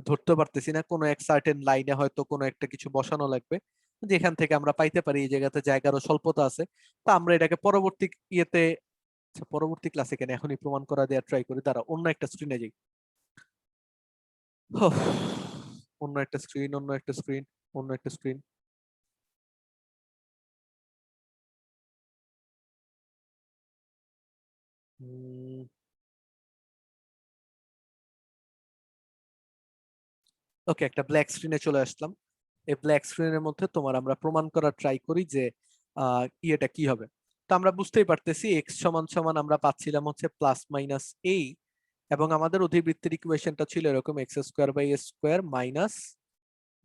ধরতে পারতেছি না। কোনো এক সার্টেন লাইনে হয়তো কোনো একটা কিছু বসানো লাগবে যেখান থেকে আমরা পাইতে পারি এই জায়গাতে জায়গারও স্বল্পতা আছে। তো আমরা এটাকে পরবর্তী ইয়েতে, আচ্ছা পরবর্তী ক্লাসে কেন এখনই প্রমাণ করা দেওয়ার ট্রাই করি, তারা অন্য একটা স্ক্রিনে যাই। হোফ, অন্য একটা স্ক্রিন, অন্য একটা স্ক্রিন, অন্য একটা স্ক্রিন। ওকে, একটা ব্ল্যাক স্ক্রিনে চলে আসলাম। এই ব্ল্যাক স্ক্রিনের মধ্যে তোমার আমরা প্রমাণ করার ট্রাই করি যে ইয়েটা কি হবে। তো আমরা বুঝতেই পারতেছি এক্স সমান সমান আমরা পাচ্ছিলাম হচ্ছে প্লাস মাইনাস এই, এবং আমাদের অধিবৃত্তের ইকুয়েশনটা ছিল এরকম, x square by A square minus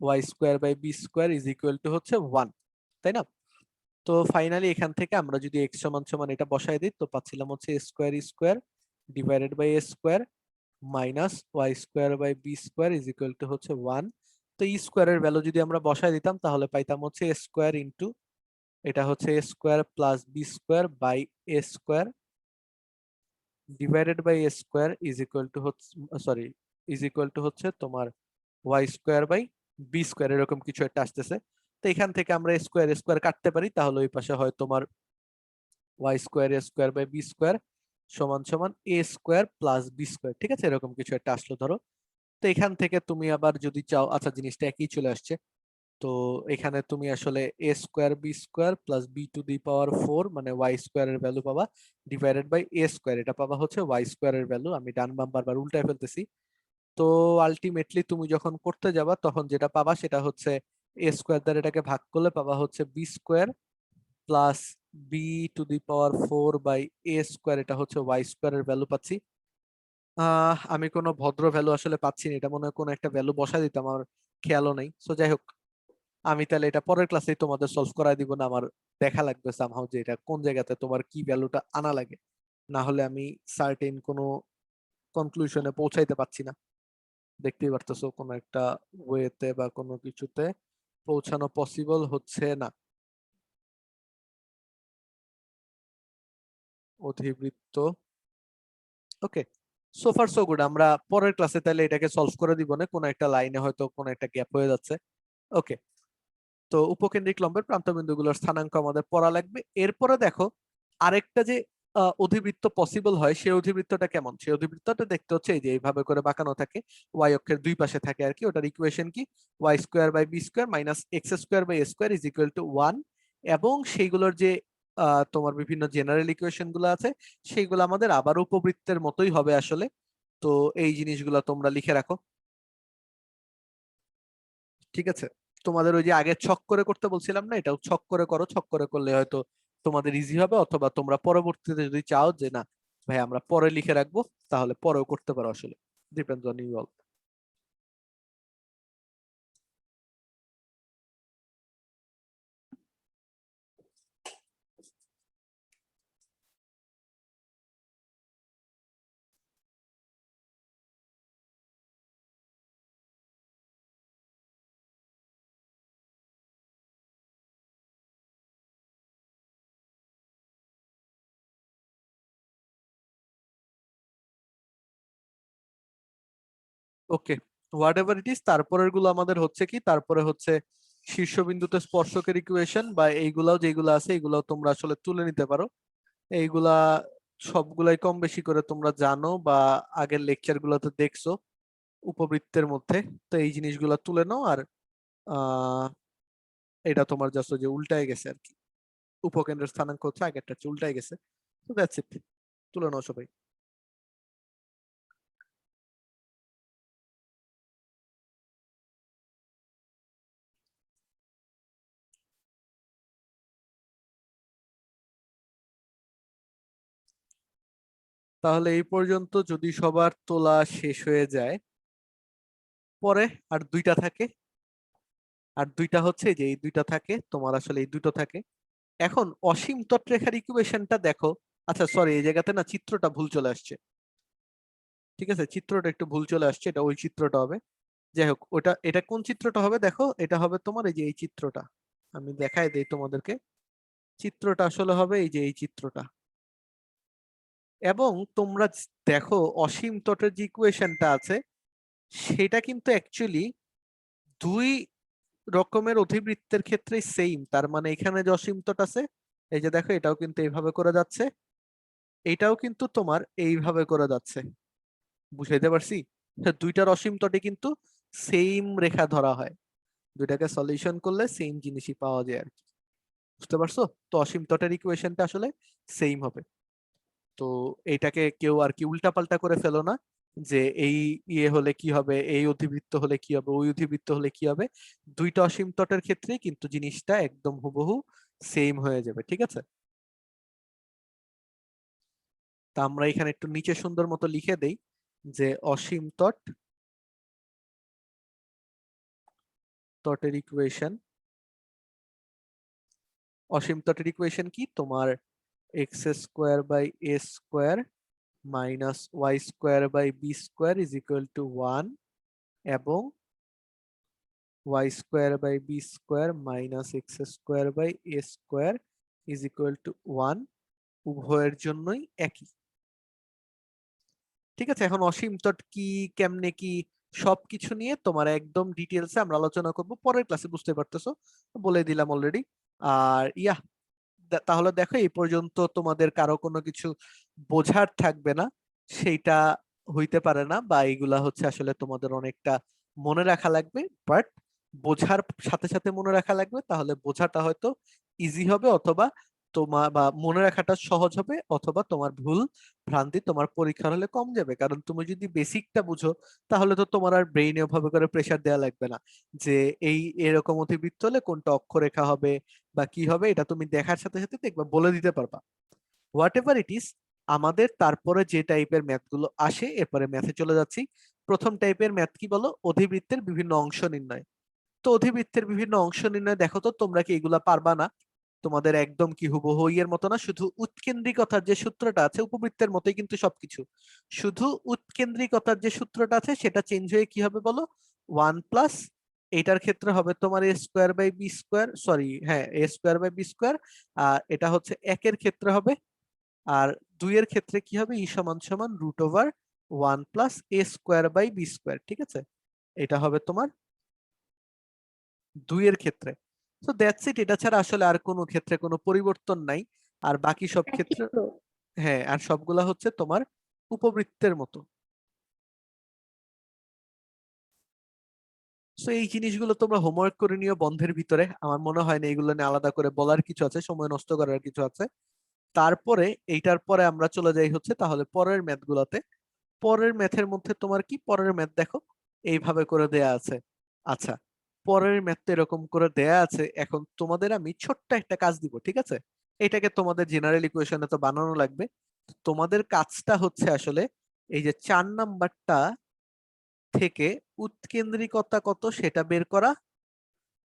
Y square by B square is equal to হচ্ছে 1, তাই না? তো ফাইনালি এখান থেকে আমরা যদি এক্স সমান সমান এটা বসাই দিই তো পাচ্ছিলাম হচ্ছে A square square divided by A square minus Y square by B square is equal to হচ্ছে 1। তো ই স্কোয়ারের ভ্যালু যদি আমরা বসাই দিতাম তাহলে পাইতাম হচ্ছে এ স্কোয়ার ইন্টু, এটা হচ্ছে A square plus B square by A square divided by A square is equal to হচ্ছে, সরি, ইজ ইকুয়াল টু হচ্ছে তোমার Y square by B square, এরকম কিছু একটা আসতেছে। তো এখান থেকে আমরা স্কোয়ার স্কোয়ার কাটতে পারি, তাহলে ওই পাশে হয় তোমার Y square a square by B square সমান সমান a square plus B square, ঠিক আছে? এরকম কিছু একটা আসলো ধরো। তো এখান থেকে তুমি আবার যদি চাও, আচ্ছা জিনিসটা একই চলে আসছে, তো এখানে তুমি আসলে A square B square plus B to the power 4 মানে ওয়াই স্কোয়ার এর ভ্যালু পাবা ডিভাইডেড বাই এ স্কোয়ার, এটা পাবা হচ্ছে ওয়াই স্কোয়ার এর ভ্যালু। আমি ডান বাম বারবার উল্টায় ফেলতেছি। তো আলটিমেটলি তুমি যখন করতে যাবা তখন যেটা পাবা সেটা হচ্ছে এ স্কোয়ার দ্বারা এটাকে ভাগ করলে পাবা হচ্ছে b square plus B to the power 4 by A square, এটা হচ্ছে ওয়াই স্কোয়ার এর ভ্যালু পাচ্ছি। আমি কোনো ভদ্র ভ্যালু আসলে পাচ্ছি না, এটা মনে হয় কোনো একটা ভ্যালু বসা দিতাম, আমার খেয়ালও নাই। সো যাই হোক, আমি তাহলে এটা পরের ক্লাসে তোমাদের সলভ করাই দিব না, আমার দেখা লাগবে সামহাউ যে এটা কোন জায়গাতে তোমার কি ভ্যালুটা আনা লাগে, না হলে আমি সার্টেন কোনো কনক্লুশনে পৌঁছাইতে পারছি না। দেখতেই পারতেছো কোনো একটা ওয়েতে বা কোনো কিছুতে পৌঁছানো পসিবল হচ্ছে না। অধিবৃত্ত, ওকে, সো ফার সো গুড। আমরা পরের ক্লাসে তাহলে এটাকে সলভ করে দিব না, কোনো একটা লাইনে হয়তো কোনো একটা গ্যাপ হয়ে যাচ্ছে। ওকে, তো উপকেন্দ্রিক লম্বের প্রান্তবিন্দুগুলোর স্থানাঙ্ক আমাদের পড়া লাগবে। এরপরে দেখো আরেকটা যে অধিবৃত্ত পসিবল হয়, সেই অধিবৃত্তটা কেমন, সেই অধিবৃত্তটা দেখতে হচ্ছে এই যে এইভাবে করে বাঁকানো থাকে, ওয়াই অক্ষের দুই পাশে থাকে আর কি। ওটার ইকুয়েশন কি, y square by B square minus x square by A square is equal to 1। এবং সেইগুলোর যে তোমার বিভিন্ন জেনারেল ইকুয়েশন গুলো আছে সেইগুলো আমাদের আবার উপবৃত্তের মতোই হবে আসলে। তো এই জিনিসগুলো তোমরা লিখে রাখো, ঠিক আছে? তোমাদের ওই যে আগে ছক করে করতে বলছিলাম না, এটাও ছক করে করো, ছক করে করলে হয়তো তোমাদের ইজি হবে, অথবা তোমরা পরবর্তীতে যদি চাও যে না ভাই আমরা পরে লিখে রাখবো তাহলে পরেও করতে পারো, আসলে depends on you all. Okay, whatever it is, তারপরের গুলো আমাদের হচ্ছে কি, তারপরে হচ্ছে শীর্ষবিন্দুতে স্পর্শকের ইকুয়েশন বা এইগুলাও যেগুলো আছে এগুলাও তোমরা আসলে তুলে নিতে পারো। এইগুলা সবগুলাই কম বেশি করে তোমরা জানো বা আগের লেকচার গুলোতে দেখছো উপবৃত্তের মধ্যে। তো এই জিনিসগুলো তুলে নাও, আর আহ এটা তোমার জাস্ট যে উল্টায় গেছে আর কি, উপকেন্দ্রের স্থানাঙ্ক হচ্ছে আগেরটা চেয়ে উল্টায় গেছে। তো দ্যাটস ইট, তুলে নাও সবাই। তাহলে এই পর্যন্ত যদি সবার তোলা শেষ হয়ে যায়, পরে আর দুইটা থাকে, আর দুইটা হচ্ছে যে এই দুইটা থাকে তোমার, আসলে এই দুটো থাকে। এখন অসীম তটরেখার ইকুয়েশনটা দেখো, আচ্ছা সরি, এই জায়গাতে না চিত্রটা ভুল চলে আসছে। ঠিক আছে, চিত্রটা একটু ভুল চলে আসছে, এটা ওই চিত্রটা হবে। যাই হোক, ওটা এটা কোন চিত্রটা হবে দেখো, এটা হবে তোমার এই যে এই চিত্রটা। আমি দেখাই দেই তোমাদেরকে। চিত্রটা আসলে হবে এই যে এই চিত্রটা। এবং তোমরা দেখো অসীম তটের যে ইকুয়েশনটা আছে সেটা কিন্তু অ্যাকচুয়ালি দুই রকমের অধিবৃত্তের ক্ষেত্রে সেম। তার মানে এখানে যে অসীম তট আছে, এই যে দেখো এটাও কিন্তু এইভাবে করে যাচ্ছে, এটাও কিন্তু তোমার এইভাবে করে যাচ্ছে। বুঝাইতে পারছি? দুইটার অসীম তটে কিন্তু সেম রেখা ধরা হয়, দুইটাকে সলিউশন করলে সেম জিনিসই পাওয়া যায় আর কি। বুঝতে পারছো? তো অসীম তটের ইকুয়েশনটা আসলে সেম হবে। তো এইটাকে কেউ আর কি উল্টাপাল্টা করে ফেলো না, যে এই ইয়ে হলে কি হবে, এই অধিবৃত্ত হলে কি হবে, ওই অধিবৃত্ত হলে কি হবে। দুইটা অসীম তটের ক্ষেত্রে কিন্তু জিনিসটা একদম হুবহু সেম হয়ে যাবে, ঠিক আছে? তা আমরা এখানে একটু নিচে সুন্দর মতো লিখে দেই যে অসীম তটের ইকুয়েশন। অসীম তটের ইকুয়েশন কি তোমার? X square by A square minus Y square by B square is equal to 1, এবং y square by B square minus x square by A square is equal to 1, উভয়ের জন্যই একই। ঠিক আছে, এখন অসীম তট কি, কেমনে কি, সবকিছু নিয়ে তোমার একদম ডিটেলসে আমরা আলোচনা করব পরের ক্লাসে, বুঝতে পারতেছো, বলে দিলাম অলরেডি। আর তাহলে দেখো এই পর্যন্ত তোমাদের কারো কোনো কিছু বোঝার থাকবে না, সেইটা হইতে পারে না, বা এইগুলা হচ্ছে আসলে তোমাদের অনেকটা মনে রাখা লাগবে। বাট বোঝার সাথে সাথে মনে রাখা লাগবে, তাহলে বোঝাটা হয়তো ইজি হবে, অথবা তোমার বা মনে রাখাটা সহজ হবে, অথবা তোমার ভুল ভ্রান্তি তোমার পরীক্ষার হলে কম যাবে। কারণ তুমি যদি বেসিকটা বুঝো, তাহলে তো তোমার আর ব্রেইনে ওভাবে করে প্রেসার দেওয়া লাগবে না, যে এই এরকম অধিবৃত্ত হলে কোনটা অক্ষরেখা হবে বা কি হবে, এটা তুমি দেখার সাথে সাথে দেখবা বলে দিতে পারবা। হোয়াট এভার ইট ইজ, আমাদের তারপরে যে টাইপের ম্যাথ গুলো আসে, এরপরে ম্যাথে চলে যাচ্ছি। প্রথম টাইপের ম্যাথ কি বলো? অধিবৃত্তের বিভিন্ন অংশ নির্ণয়। তো অধিবৃত্তের বিভিন্ন অংশ নির্ণয়, দেখো তো তোমরা কি এগুলা পারবা না? তোমাদের একদম কি হুবহু এর মতো না, শুধু উৎকেন্দ্রিকতার যে সূত্রটা আছে, উপবৃত্তের মতোই কিন্তু সবকিছু, শুধু উৎকেন্দ্রিকতার যে সূত্রটা আছে সেটা চেঞ্জ হয়ে কি হবে বলো? 1 প্লাস, এটার ক্ষেত্রে হবে তোমার A square by B square, sorry হ্যাঁ A square by B square. আর এটা হচ্ছে একের ক্ষেত্রে হবে, আর দুইয়ের ক্ষেত্রে কি হবে? ই সমান সমান √ওভার 1 plus a square by B square. ঠিক আছে, এটা হবে তোমার দুইয়ের ক্ষেত্রে। তো দ্যাটস ইট, এটা ছাড়া আসলে আর কোনো ক্ষেত্রে কোনো পরিবর্তন নাই। আর বাকি সব একই ক্ষেত্রে, তো। হ্যাঁ, আর সবগুলা হচ্ছে তোমার উপবৃত্তের মতো। তো এই জিনিসগুলো তোমরা হোমওয়ার্ক করে নিও বন্ধের ভিতরে। আমার মনে হয় না এগুলো নিয়ে আলাদা করে বলার কিছু আছে, সময় নষ্ট করার কিছু আছে। তারপরে এইটার পরে আমরা চলে যাই হচ্ছে তাহলে পরের ম্যাথ গুলাতে। পরের ম্যাথের মধ্যে তোমার কি, পরের ম্যাথ দেখো এইভাবে করে দেয়া আছে। আচ্ছা, পরের ম্যাথ তো এরকম করে দেয়া আছে, এখন তোমাদের আমি ছোট্ট একটা কাজ দিব, ঠিক আছে? এটাকে তোমাদের জেনারেল ইকুয়েশনে তো বানানো লাগবে। তোমাদের কাজটা হচ্ছে আসলে এই যে 4 নাম্বারটা থেকে উৎকেন্দ্রিকতা কত সেটা বের করা,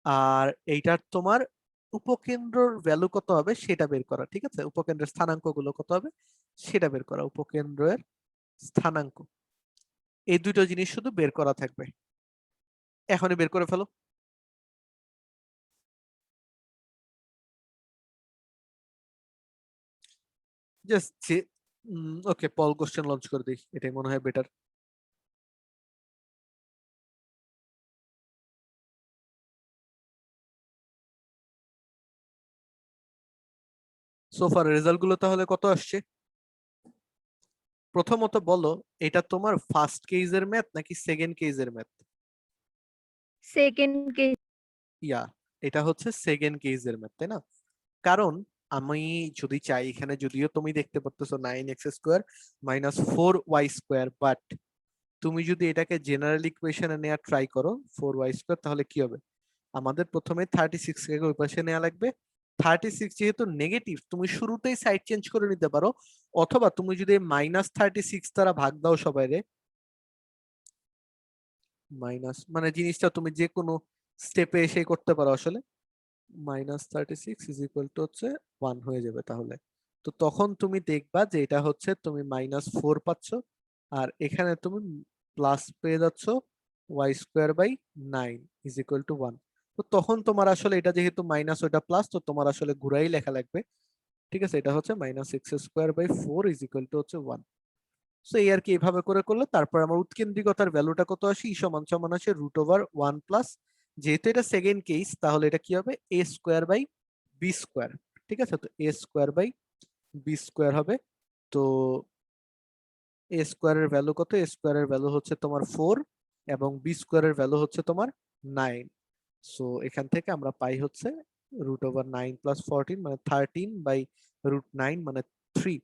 আর এইটার তোমার উপকেন্দ্রর ভ্যালু কত হবে সেটা বের করা। ঠিক আছে, উপকেন্দ্রের স্থানাঙ্ক গুলো কত হবে সেটা বের করা, উপকেন্দ্রের স্থানাঙ্ক। এই দুটো জিনিস শুধু বের করা থাকবে, এখনই বের করে ফেলো। জাস্ট যে ওকে, পল কোশ্চেন লঞ্চ করে দিই, এটাই মনে হয় বেটার। সোফার রেজাল্ট গুলো তাহলে কত আসছে? প্রথমত বলো, এটা তোমার ফার্স্ট কেজের ম্যাথ নাকি সেকেন্ড কেজের ম্যাথ? সেকেন্ড কে। ইয়া, এটা হচ্ছে সেকেন্ড কেজের ম্যাথ, তাই না? কারণ আমি যদি চাই, এখানে যদিও তুমি দেখতে পারতেছো 9x² মাইনাস 4y², বাট তুমি যদি এটাকে জেনারেল ইকুয়েশনে নেওয়ার ট্রাই করো 4y², তাহলে কি হবে? আমাদের প্রথমে 36 কে ওই পাশে নেওয়া লাগবে। 36 যেহেতু নেগেটিভ, তুমি শুরুতেই সাইড চেঞ্জ করে নিতে পারো, অথবা তুমি যদি -36 দ্বারা ভাগ দাও সবাই, মাইনাস মানে জিনিসটা তুমি যে কোনো স্টেপে এসে করতে পারো আসলে। -36 ইজ ইকুয়াল টু হচ্ছে 1 হয়ে যাবে তাহলে। তো তখন তুমি দেখবা যে এটা হচ্ছে তুমি -4 পাচ্ছ, আর এখানে তুমি প্লাস পেয়ে যাচ্ছ y² / 9 = 1। তো তখন তোমার আসলে এটা যেহেতু মাইনাস ওটা প্লাস, তো তোমার আসলে ঘুরাই লেখা লাগবে। ঠিক আছে, এটা হচ্ছে -x² / 4 হচ্ছে 1। সো এই আর কি, এইভাবে করে করলে তারপর আমার উৎকেন্দ্রিকতার ভ্যালুটা কত আসে, ই সমান সমান আসে √1 প্লাস, যেহেতু এটা সেকেন্ড কেস তাহলে এটা কি হবে a²/b²। ঠিক আছে, তো a²/b² হবে। তো a² এর ভ্যালু কত, a² এর ভ্যালু হচ্ছে তোমার 4 এবং b² এর ভ্যালু হচ্ছে তোমার 9। সো এখান থেকে আমরা পাই হচ্ছে √9 + 14 মানে 13/√9 মানে 3।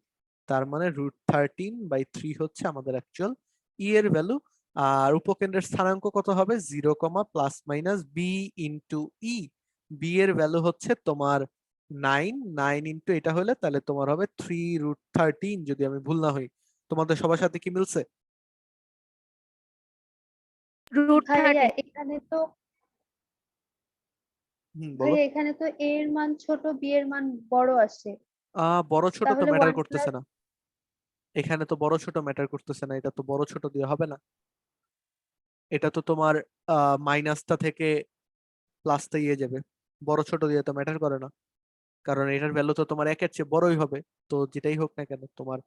তার মানে √13/3 হচ্ছে আমাদের অ্যাকচুয়াল ই এর ভ্যালু। আর উপকেন্দ্রের স্থানাঙ্ক কত হবে, 0, ± b ইন্টু ই। বি এর ভ্যালু হচ্ছে তোমার 9, 9 ইন্টু এটা হলে তাহলে তোমার হবে 3√13, যদি আমি ভুল না হই। তোমাদের সবার সাথে কি মিলছে? ভাইয়া √13। এখানে তো বলো। ভাইয়া এখানে তো a এর মান ছোট, b এর মান বড় আসে, বড় ছোট তো তাহলে ম্যাটার 1 করতেছে প্লাস। না, এখানে তো বড় ছোট ম্যাটার করতেছে না, এটা তো বড় ছোট দিয়ে হবে না। এটা তো তোমার মাইনাসটা থেকে প্লাসটা ইয়ে যাবে, বড় ছোট দিয়ে তো ম্যাটার করে না, কারণ এটার ভ্যালু তো তোমার একের চেয়ে বড়ই হবে। তো যেটাই হোক না কেন, তোমার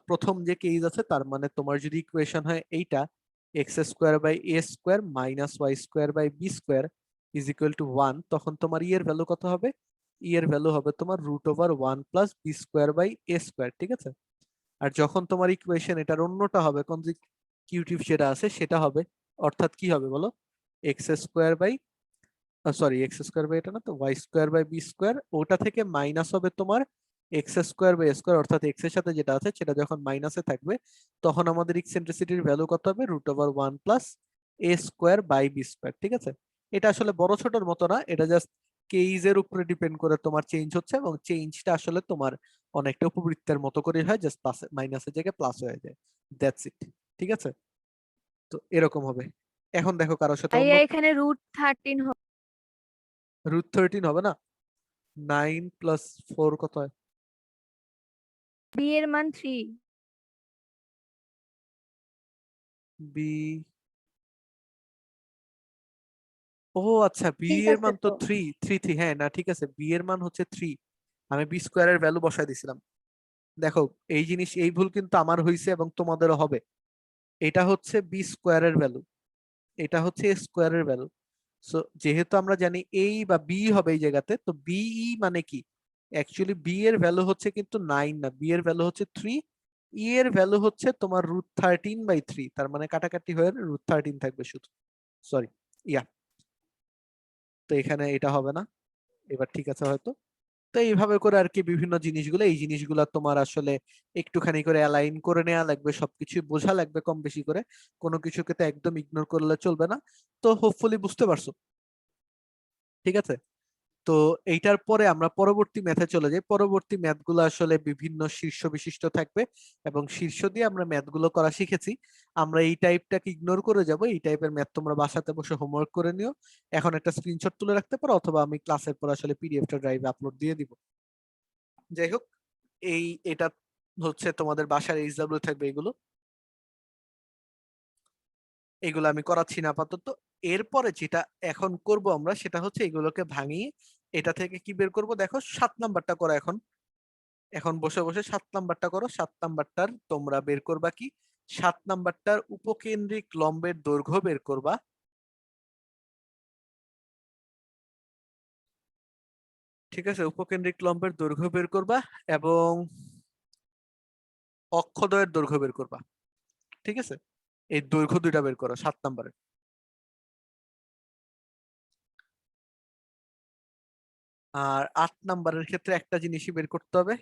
প্রথম যে কেস আছে তার মানে তোমার যদি ইকুয়েশন হয় এইটা x² / a² -y² / b² 1, তখন তোমার ই এর ভ্যালু কত হবে, ই এর ভ্যালু হবে তোমার √1 + b²/a²। ঠিক আছে, আর যখন তোমার ইকুয়েশন এটার অন্যটা হবে, কনজিকিউটিভ যেটা আছে সেটা হবে, অর্থাৎ কি হবে বলো, x² এটা না তো y²/b², ওটা থেকে মাইনাস হবে তোমার x²/a², অর্থাৎ x এর সাথে যেটা আছে সেটা যখন মাইনাসে থাকবে তখন আমাদের ইকসেন্ট্রিসিটির ভ্যালু কত হবে, √1 + a²/b²। ঠিক আছে, এটা আসলে বড় ছোটর মতো না, এটা জাস্ট কেইজ এর উপরে ডিপেন্ড করে তোমার চেঞ্জ হচ্ছে, এবং চেঞ্জটা আসলে তোমার অনেকটা উপবৃত্তের মতো করে হয়, জাস্ট প্লাস মাইনাসের জায়গায় প্লাস হয়ে যায়, দ্যাটস ইট। ঠিক আছে, তো এরকম হবে। এখন দেখো কারোর সাথে অন্য ভাইয়া এখানে √13 হবে। √13 হবে না, 9 + 4 কত হয়, b এর মান 3। বি, ও আচ্ছা, বি ঠিক এর আছে মান তো তো 3, হ্যাঁ না ঠিক আছে, বি এর মান হচ্ছে 3, আমি b² এর ভ্যালু বসাই দিছিলাম। দেখো এই জিনিস, এই ভুল কিন্তু আমার হইছে এবং তোমাদেরও হবে। এটা হচ্ছে b² এর ভ্যালু, এটা হচ্ছে a² এর ভ্যালু। সো যেহেতু আমরা জানি এই বা বি হবে এই জায়গাতে, তো বিই মানে কি, অ্যাকচুয়ালি বি এর ভ্যালু হচ্ছে কিন্তু 9 না, বি এর ভ্যালু হচ্ছে 3, ই এর ভ্যালু হচ্ছে তোমার √13/3, তার মানে কাটাকাটি হয়ে √13 থাকবে শুধু, সরি, ইয়া। তো এখানে এটা হবে না, এবার ঠিক আছে হয়তো। তো এইভাবে করে আর কি বিভিন্ন জিনিসগুলো, এই জিনিসগুলো তোমার আসলে একটুখানি করে অ্যালাইন করে নেওয়া লাগবে, সবকিছু বোঝা লাগবে কম বেশি করে, কোনো কিছুকে তো একদম ইগনোর করলে চলবে না। তো হোপফুলি বুঝতে পারছো। ঠিক আছে, তো এইটার পরে আমরা পরবর্তী ম্যাথে চলে যাই। পরবর্তী ম্যাথগুলো আসলে বিভিন্ন শীর্ষ বিশিষ্ট থাকবে, এবং শীর্ষ দিয়ে আমরা ম্যাথগুলো করা শিখেছি। আমরা এই টাইপটাকে ইগনোর করে যাব, এই টাইপের ম্যাথ তোমরা বাসাতে বসে হোমওয়ার্ক করে নিও, এখন একটা স্ক্রিনশট তুলে রাখতে পারো, অথবা আমি ক্লাসের পর আসলে পিডিএফটা ড্রাইভে আপলোড দিয়ে দিব। যাই হোক, এটা হচ্ছে তোমাদের বাসার এইচডব্লিউ থাকবে, এগুলো এগুলো আমি করাচ্ছি না আপাতত। এরপরে যেটা এখন করব আমরা সেটা হচ্ছে এগুলোকে ভাঙিয়ে এটা থেকে কি বের করব, দেখো 7 নাম্বারটা করো এখন, এখন বসে বসে 7 নাম্বারটা করো। 7 নাম্বারটার তোমরা বের করবা কি, 7 নাম্বারটার উপকেন্দ্রিক লম্বের দৈর্ঘ্য বের করবা। ঠিক আছে, উপকেন্দ্রিক লম্বের দৈর্ঘ্য বের করবা এবং অক্ষদ্বয়ের দৈর্ঘ্য বের করবা। ঠিক আছে, এই দৈর্ঘ্য দুইটা বের করো 7 নাম্বারের। আর 8 নাম্বারের ক্ষেত্রে একটা জিনিসই বের করতে হবে,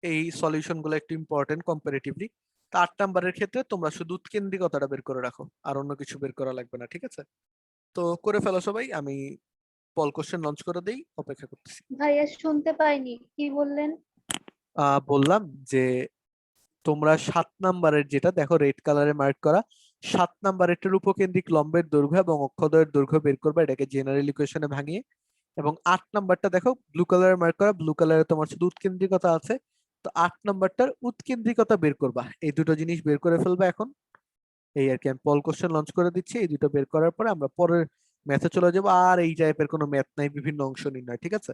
এই সলিউশন গুলো একটু ইম্পর্টেন্ট কম্পারেটিভলি। তা 8 নাম্বারের ক্ষেত্রে তোমরা শুধু উৎকেন্দ্রিকতাটা বের করে রাখো, আর অন্য কিছু বের করা লাগবে না। ঠিক আছে, তো করে ফেলো সবাই, আমি পল কোশ্চেন লঞ্চ করে দেই, অপেক্ষা করতেছি। ভাইয়া শুনতে পাইনি, কি বললেন? বললাম যে তোমরা 7 নাম্বারের যেটা দেখো রেড কালারে মার্ক করা, 7 নাম্বারের উপকেন্দ্রিক লম্বের দৈর্ঘ্য এবং অক্ষদ্বয়ের দৈর্ঘ্য বের করবে, এটাকে জেনারেল ইকুয়েশনে ভাঙিয়ে। এবং 8 নাম্বারটা দেখো ব্লু কালারে মার্ক করা, ব্লু কালারে তোমার শুধু উৎকেন্দ্রিকতা আছে। তো 8 নাম্বারটার উৎকেন্দ্রিকতা বের করবা, এই দুটো জিনিস বের করে ফেলবা এখন। এই আর কি, আমি পল কোশ্চেন লঞ্চ করে দিচ্ছি, এই দুটো বের করার পরে আমরা পরের ম্যাথে চলে যাবো। আর এই টাইপের কোনো ম্যাথ নাই, বিভিন্ন অংশ নির্ণয়, ঠিক আছে?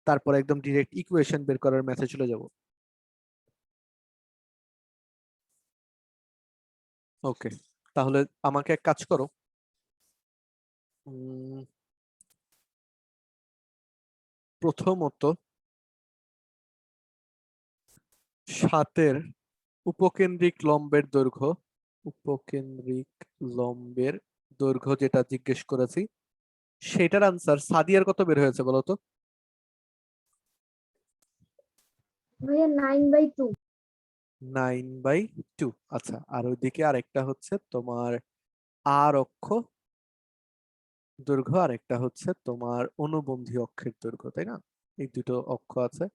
তারপর একদম ডিরেক্ট ইকুয়েশন বের করার ম্যাথে চলে যাব। ওকে, তাহলে আমাকে এক কাজ করো, প্রথমত 7-এর উপকেন্দ্রিক লম্বের দৈর্ঘ্য, উপকেন্দ্রিক লম্বের দৈর্ঘ্য যেটা জিজ্ঞেস করেছি সেটার আনসার সাদিয়ার কত বের হয়েছে বলো তো? ভাইয়া 9/2। 9/2। আচ্ছা, আর ওইদিকে আরেকটা হচ্ছে তোমার আর অক্ষ দৈর্ঘ্য, আর একটা হচ্ছে তোমার অনুবন্ধী অক্ষের দৈর্ঘ্য, তাই না? এই দুটো অক্ষ আছে।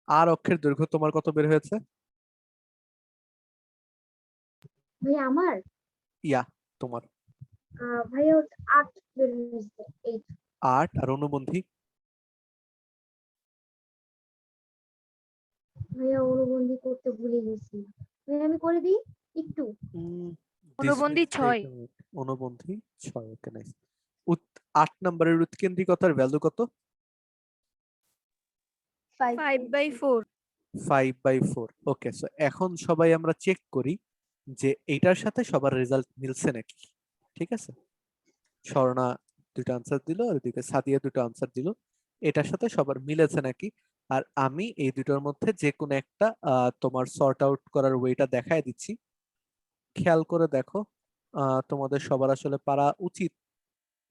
আর অক্ষের দৈর্ঘ্য তোমার কত বের হয়েছে? ভাইয়া আমার ইয়া, তোমার ভাইয়া 8 বের হয়েছে, 8। 8। আর অনুবন্ধী? ভাইয়া অনুবন্ধী করতে ভুলে গেছি, ভাইয়া আমি করে দিই একটু। অনুবন্ধী 6। অনুবন্ধী 6। ওকে, নাইস। 8 নম্বরের উৎকেন্দ্রিকতার ভ্যালু কত? 5/4। 5/4। ওকে, সো এখন সবাই আমরা চেক করি যে এইটার সাথে সবার রেজাল্ট মিলছে নাকি। ঠিক আছে, স্বর্ণা দুটো আনসার দিল, আর ওইদিকে সাদিয়া দুটো আনসার দিল, এটার সাথে সবার মিলেছে নাকি। আর আমি এই দুটোর মধ্যে যে কোনো একটা তোমার সর্ট আউট করার ওয়েটা দেখায় দিচ্ছি, খেয়াল করে দেখো। তোমাদের সবার আসলে পারা উচিত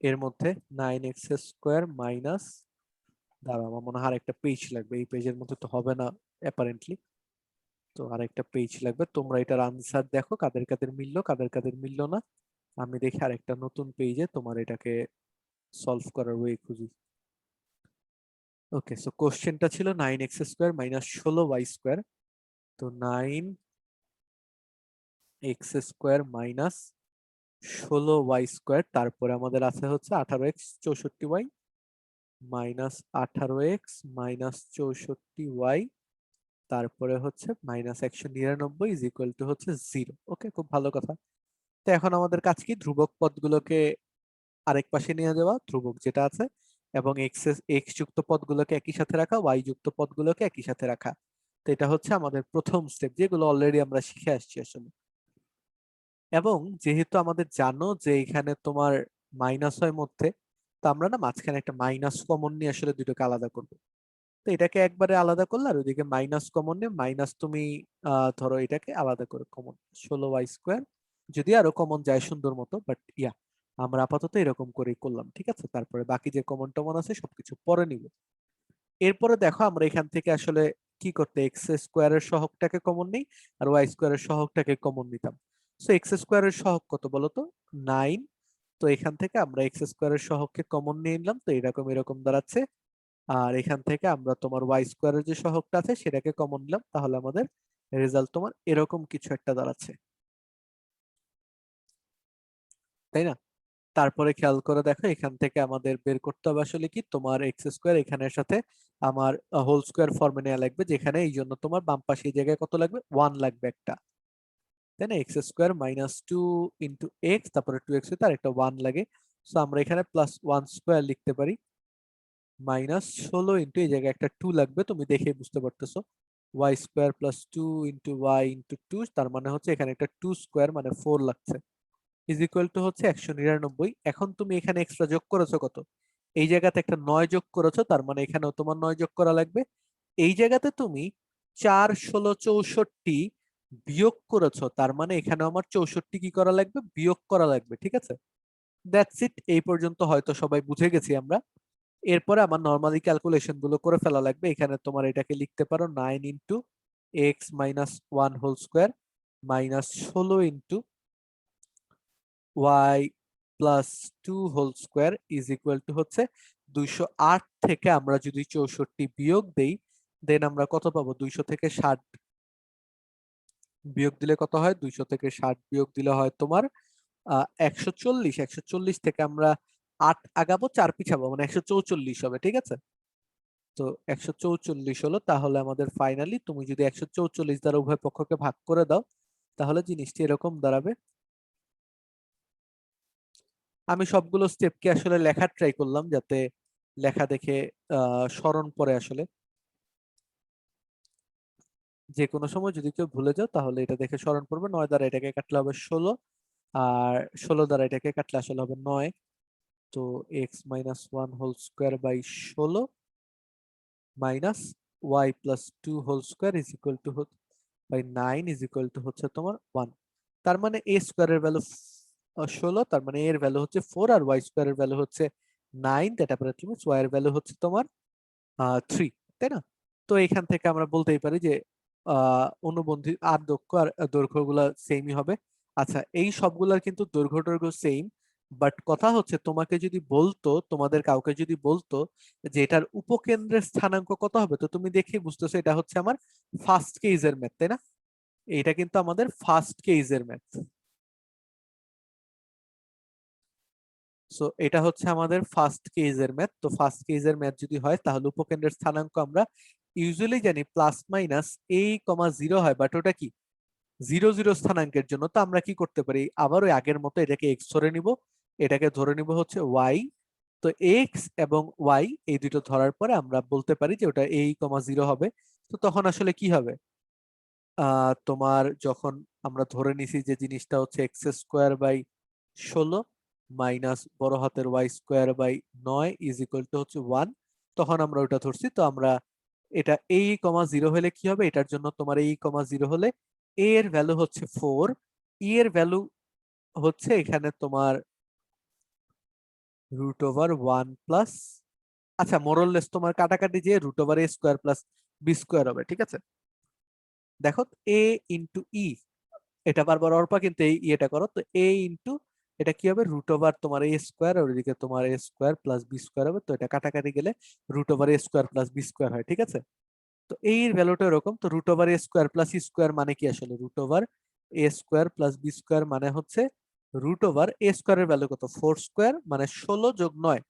এর মধ্যে 9x² মাইনাস, দাঁড়া আমার মনে হয় আরেকটা পেজ লাগবে, এই পেজের মধ্যে তো হবে না অ্যাপারেন্টলি, তো আরেকটা পেজ লাগবে। তোমরা এটার আনসার দেখো কাদের কাদের মিললো, কাদের কাদের মিললো না। আমি দেখি আরেকটা নতুন পেজে তোমার এটাকে সলভ করার ওয়ে খুঁজি। ওকে, সো কোশ্চেনটা ছিল 9x² মাইনাস 16y²। তো 9x² মাইনাস 16y², তারপরে আমাদের আছে হচ্ছে 18x 64y minus 18x minus 64y, তারপরে হচ্ছে মাইনাস 199 ইজ ইকুয়াল টু হচ্ছে 0। ওকে, খুব ভালো কথা। তো এখন আমাদের কাজ কি, ধ্রুবক পদগুলোকে আরেক পাশে নিয়ে যাওয়া, ধ্রুবক যেটা আছে, এবং এক্স যুক্ত পদগুলোকে একই সাথে রাখা, ওয়াই যুক্ত পদগুলোকে একই সাথে রাখা। তো এটা হচ্ছে আমাদের প্রথম স্টেপ, যেগুলো অলরেডি আমরা শিখে আসছি আসলে। এবং যেহেতু আমাদের জানো যে এখানে তোমার মাইনাস হয় মধ্যে, তো আমরা না মাঝখানে একটা মাইনাস কমন নিয়ে আসলে দুটোকে আলাদা করবো। তো এটাকে একবারে আলাদা করলে, আর ওইদিকে মাইনাস কমন নিয়ে মাইনাস তুমি ধরো এটাকে আলাদা করে কমন 16y², যদি আরো কমন যায় সুন্দর মতো, বাট ইয়া আমরা আপাতত এরকম করেই করলাম, ঠিক আছে? তারপরে বাকি যে কমন টমন আছে সবকিছু পরে নিব। এরপরে দেখো আমরা এখান থেকে আসলে কি করতে, x² সহগটাকে কমন নেই, আর y² সহগটাকে কমন নিতাম। সো x² সহগ কত বলতো? 9। তো এখান থেকে আমরা x² সহগকে কমন নিয়ে নিলাম, তো এরকম এরকম দাঁড়াচ্ছে। আর এখান থেকে আমরা তোমার y² যে সহগটা আছে সেটাকে কমন নিলাম, তাহলে আমাদের রেজাল্ট তোমার এরকম কিছু একটা দাঁড়াচ্ছে, তাই না? তারপরে খেয়াল করে দেখো এখান থেকে আমাদের বের করতে হবে আসলে কি, তোমার x² এখানের সাথে আমার হোল স্কোয়ার ফর্মে নেওয়া লাগবে, যেখানে এই জন্য তোমার বাম পাশে এই জায়গায় কত লাগবে, 1 লাগবে একটা, তাই না? x² মাইনাস 2 ইন্টু এক্স, তারপরে 2x হইতে আর একটা 1 লাগে। সো আমরা এখানে +1² লিখতে পারি, মাইনাস 16 ইন্টু এই জায়গায় একটা 2 লাগবে, তুমি দেখে বুঝতে পারতেছো, y² plus 2 into y into 2, তার মানে হচ্ছে এখানে একটা 2² মানে 4 লাগছে, ইজ ইকুয়াল টু হচ্ছে 199। এখন তুমি এখানে এক্সট্রা যোগ করেছো কত, এই জায়গাতে একটা 9 যোগ করেছো, তার মানে এখানেও তোমার 9 যোগ করা লাগবে। এই জায়গাতে তুমি 4 16 64 বিয়োগ করেছো, তার মানে এখানে আমার 64 কি করা লাগবে, বিয়োগ করা লাগবে, ঠিক আছে? দ্যাটস ইট, এই পর্যন্ত হয়তো সবাই বুঝে গেছি আমরা। এরপরে আমার নর্মালি ক্যালকুলেশন গুলো করে ফেলা লাগবে। এখানে তোমার এটাকে লিখতে পারো 9 into x minus 1 whole square minus 16 into y plus 2 whole square is equal to হচ্ছে 208 থেকে আমরা যদি 64 বিয়োগ দেই, দেন আমরা কত পাবো, 200 থেকে 60 বিয়োগ দিলে কত হয়, 200 থেকে 60 বিয়োগ দিলে হয় তোমার 140। 140 থেকে আমরা 8 আগাবো 4 পিছাবো, মানে 144 হবে, ঠিক আছে। তো 144 হলো, তাহলে আমাদের ফাইনালি তুমি যদি 144 দ্বারা উভয় পক্ষকে ভাগ করে দাও তাহলে জিনিসটি এরকম দাঁড়াবে। আমি সবগুলো স্টেপকে আসলে লেখার ট্রাই করলাম যাতে লেখা দেখে স্মরণ পড়ে আসলে। যে কোনো সময় যদি কেউ ভুলে যাও তাহলে এটা দেখে স্মরণ পড়বে। 9 দ্বারা এটাকে কাটলে হবে 16, আর 16 দ্বারা এটাকে কাটলে আসলে হবে 9। তো x minus 1 whole square by 16 minus y plus 2 whole square is equal to by 9 is equal to হচ্ছে তোমার 1। তার মানে এ স্কোয়ারের ভ্যালু 16, তার মানে এর ভ্যালু হচ্ছে 4, আর ওয়াই স্কোয়ারের ভ্যালু হচ্ছে 9, দ্যাট অ্যাপারেন্টলি মিন্স ওয়াই এর ভ্যালু হচ্ছে তোমার 3, তাই না? তো এখান থেকে আমরা বলতেই পারি যে অনুবন্ধী আর দৈর্ঘ্যগুলো সেমই হবে। আচ্ছা, এই সবগুলার কিন্তু দৈর্ঘ্য সেম, বাট কথা হচ্ছে তোমাকে যদি বলতো, তোমাদের কাউকে যদি বলতো যে এটার উপকেন্দ্রের স্থানাঙ্ক কত হবে, তো তুমি দেখে বুঝতেছো এটা হচ্ছে আমার ফার্স্ট কেসের ম্যাথ, তাই না? এটা কিন্তু আমাদের ফার্স্ট কেসের ম্যাথ। সো এটা হচ্ছে আমাদের ফার্স্ট কেসের ম্যাথ। তো ফার্স্ট কেসের ম্যাথ যদি হয় তাহলে উপকেন্দ্রের স্থানাঙ্ক আমরা ইউজুয়ালি জানি প্লাস মাইনাস a, 0 হয়, বাট ওটা কি 0 0 স্থানাঙ্কের জন্য। তো আমরা কি করতে পারি, আবার ওই আগের মতো এটাকে এক্স ধরে নিব, এটাকে ধরে নিব হচ্ছে ওয়াই। তো এক্স এবং ওয়াই এই দুটো ধরার পরে আমরা বলতে পারি যে ওটা a, 0 হবে। তো তখন আসলে কি হবে, তোমার যখন আমরা ধরে নিছি যে জিনিসটা হচ্ছে এক্স স্কোয়ার বাই 16 মাইনাস বড় হাতের y square by 9 is equal to হচ্ছে 1, তখন আমরা ওটা ধরছি। তো আমরা এটা a, 0 হলে কি হবে, এটার জন্য তোমার a, 0 হলে a এর ভ্যালু হচ্ছে 4, e এর ভ্যালু হচ্ছে এখানে তোমার √1 প্লাস, আচ্ছা মোরললেস তোমার কাটাকাটি যে √a square plus B square হবে, ঠিক আছে। দেখো a ইন্টু ই, এটা বারবার অর্পা কিন্তু এই ইয়েটা করো, তো a ইন্টু এটা কি হবে √ তোমার a স্কোয়ার, আর ওইদিকে তোমার a square plus B square হবে। তো এটা কাটাকাটি গেলে √a square plus B square হয়, ঠিক আছে। তো এই ভ্যালুটা এরকম। তো √a square plus E square মানে কি আসলে √a square plus B square মানে হচ্ছে √a স্কোয়ারের ভ্যালু কত 4 স্কোয়ার, মানে 16 যোগ 9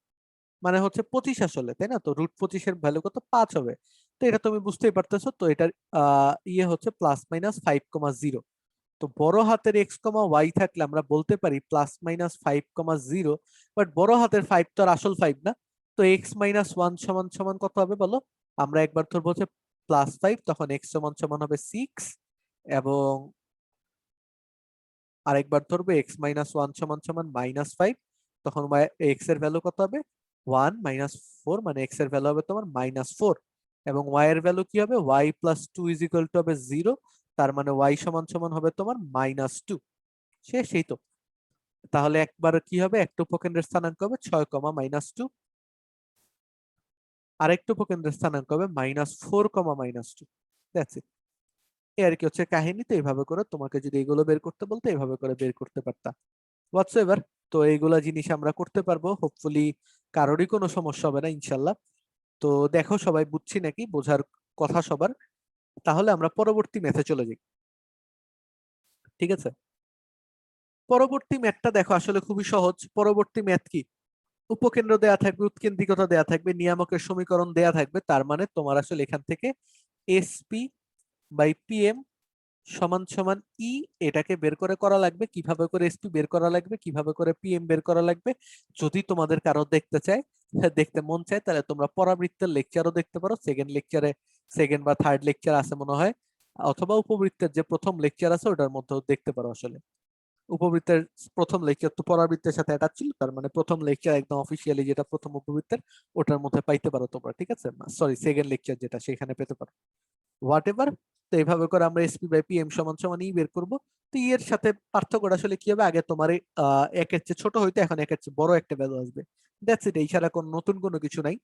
মানে হচ্ছে 25 আসলে, তাই না? তো √25 এর ভ্যালু কত 5 হবে। তো এটা তুমি বুঝতেই পারতেছো। তো এটার ইয়ে হচ্ছে প্লাস মাইনাস 5,0। তো বড় হাতের এক্স কমা ওয়াই থাকলে আমরা বলতে পারি প্লাস মাইনাস 5,0, বাট বড় হাতের 5 তো আর আসল 5 না। তো এক্স মাইনাস 1 সমান সমান কত হবে বলো, আমরা একবার ধরবো হচ্ছে +5, তখন এক্স সমান সমান হবে 6, এবং আরেকবার ধরবো এক্স মাইনাস 1 সমান সমান -5, তখন এক্স এর ভ্যালু কত হবে 1 -4, মানে এক্স এর ভ্যালু হবে তোমার -4, এবং ওয়াই এর ভ্যালু কি হবে Y plus 2 is equal to হবে 0, তার মানে ওয়াই সমান সমান হবে তোমার -2। সেই তো। তাহলে একবার কি হবে, একটা উপকেন্দ্রের স্থানাঙ্ক হবে 6, -2, আরেকটা উপকেন্দ্রের স্থানাঙ্ক হবে -4, -2। That's it. এই আর কি হচ্ছে কাহিনী। তো এইভাবে করে তোমাকে যদি এগুলো বের করতে বলতে এইভাবে করে বের করতে পারতা হোয়াটসএভার। তো এইগুলা জিনিস আমরা করতে পারবো, হোপফুলি কারোরই কোনো সমস্যা হবে না ইনশাল্লাহ। তো দেখো সবাই বুঝছি নাকি, বোঝার কথা সবার। তাহলে আমরা পরবর্তী ম্যাথে চলে যাই, ঠিক আছে। পরবর্তী ম্যাথটা দেখো আসলে খুবই সহজ। পরবর্তী ম্যাথ কি, উপকেন্দ্র দেয়া থাকবে, উৎকেন্দ্রিকতা দেয়া থাকবে, নিয়ামকের সমীকরণ দেয়া থাকবে। তার মানে তোমার আসলে এখান থেকে এসপি বাই পিএম সমান সমান ই, এটাকে বের করে করা লাগবে। কিভাবে করে এসপি বের করা লাগবে, কিভাবে করে পিএম বের করা লাগবে, যদি তোমাদের কারো দেখতে চায়, দেখতে মন চায়, তাহলে তোমরা পরাবৃত্তের লেকচারও দেখতে পারো। সেকেন্ড বা থার্ড লেকচার আছে মনে হয়, অথবা উপবৃত্তের যে প্রথম লেকচার আছে ওটার মধ্যেও দেখতে পারো আসলে। উপবৃত্তের প্রথম লেকচার তো পরাবৃত্তের সাথে অ্যাটাচ ছিল, তার মানে প্রথম লেকচার একদম অফিসিয়ালি যেটা প্রথম উপবৃত্তের, ওটার মধ্যে পাইতে পারো তোমরা, ঠিক আছে। সরি, সেকেন্ড লেকচার যেটা সেখানে পেতে পারো, হোয়াট এভার। তো এইভাবে করে আমরা এসপি বাই পিএম সমান সমান ই বের করবো। তো ই এর সাথে পার্থক্যটা আসলে কি হবে, আগে তোমার একের চেয়ে ছোট হইতো, এখন একের চেয়ে বড় একটা ভ্যালু আসবে। দ্যাটস ইট, এই ছাড়া কোনো নতুন কোনো কিছু নাই।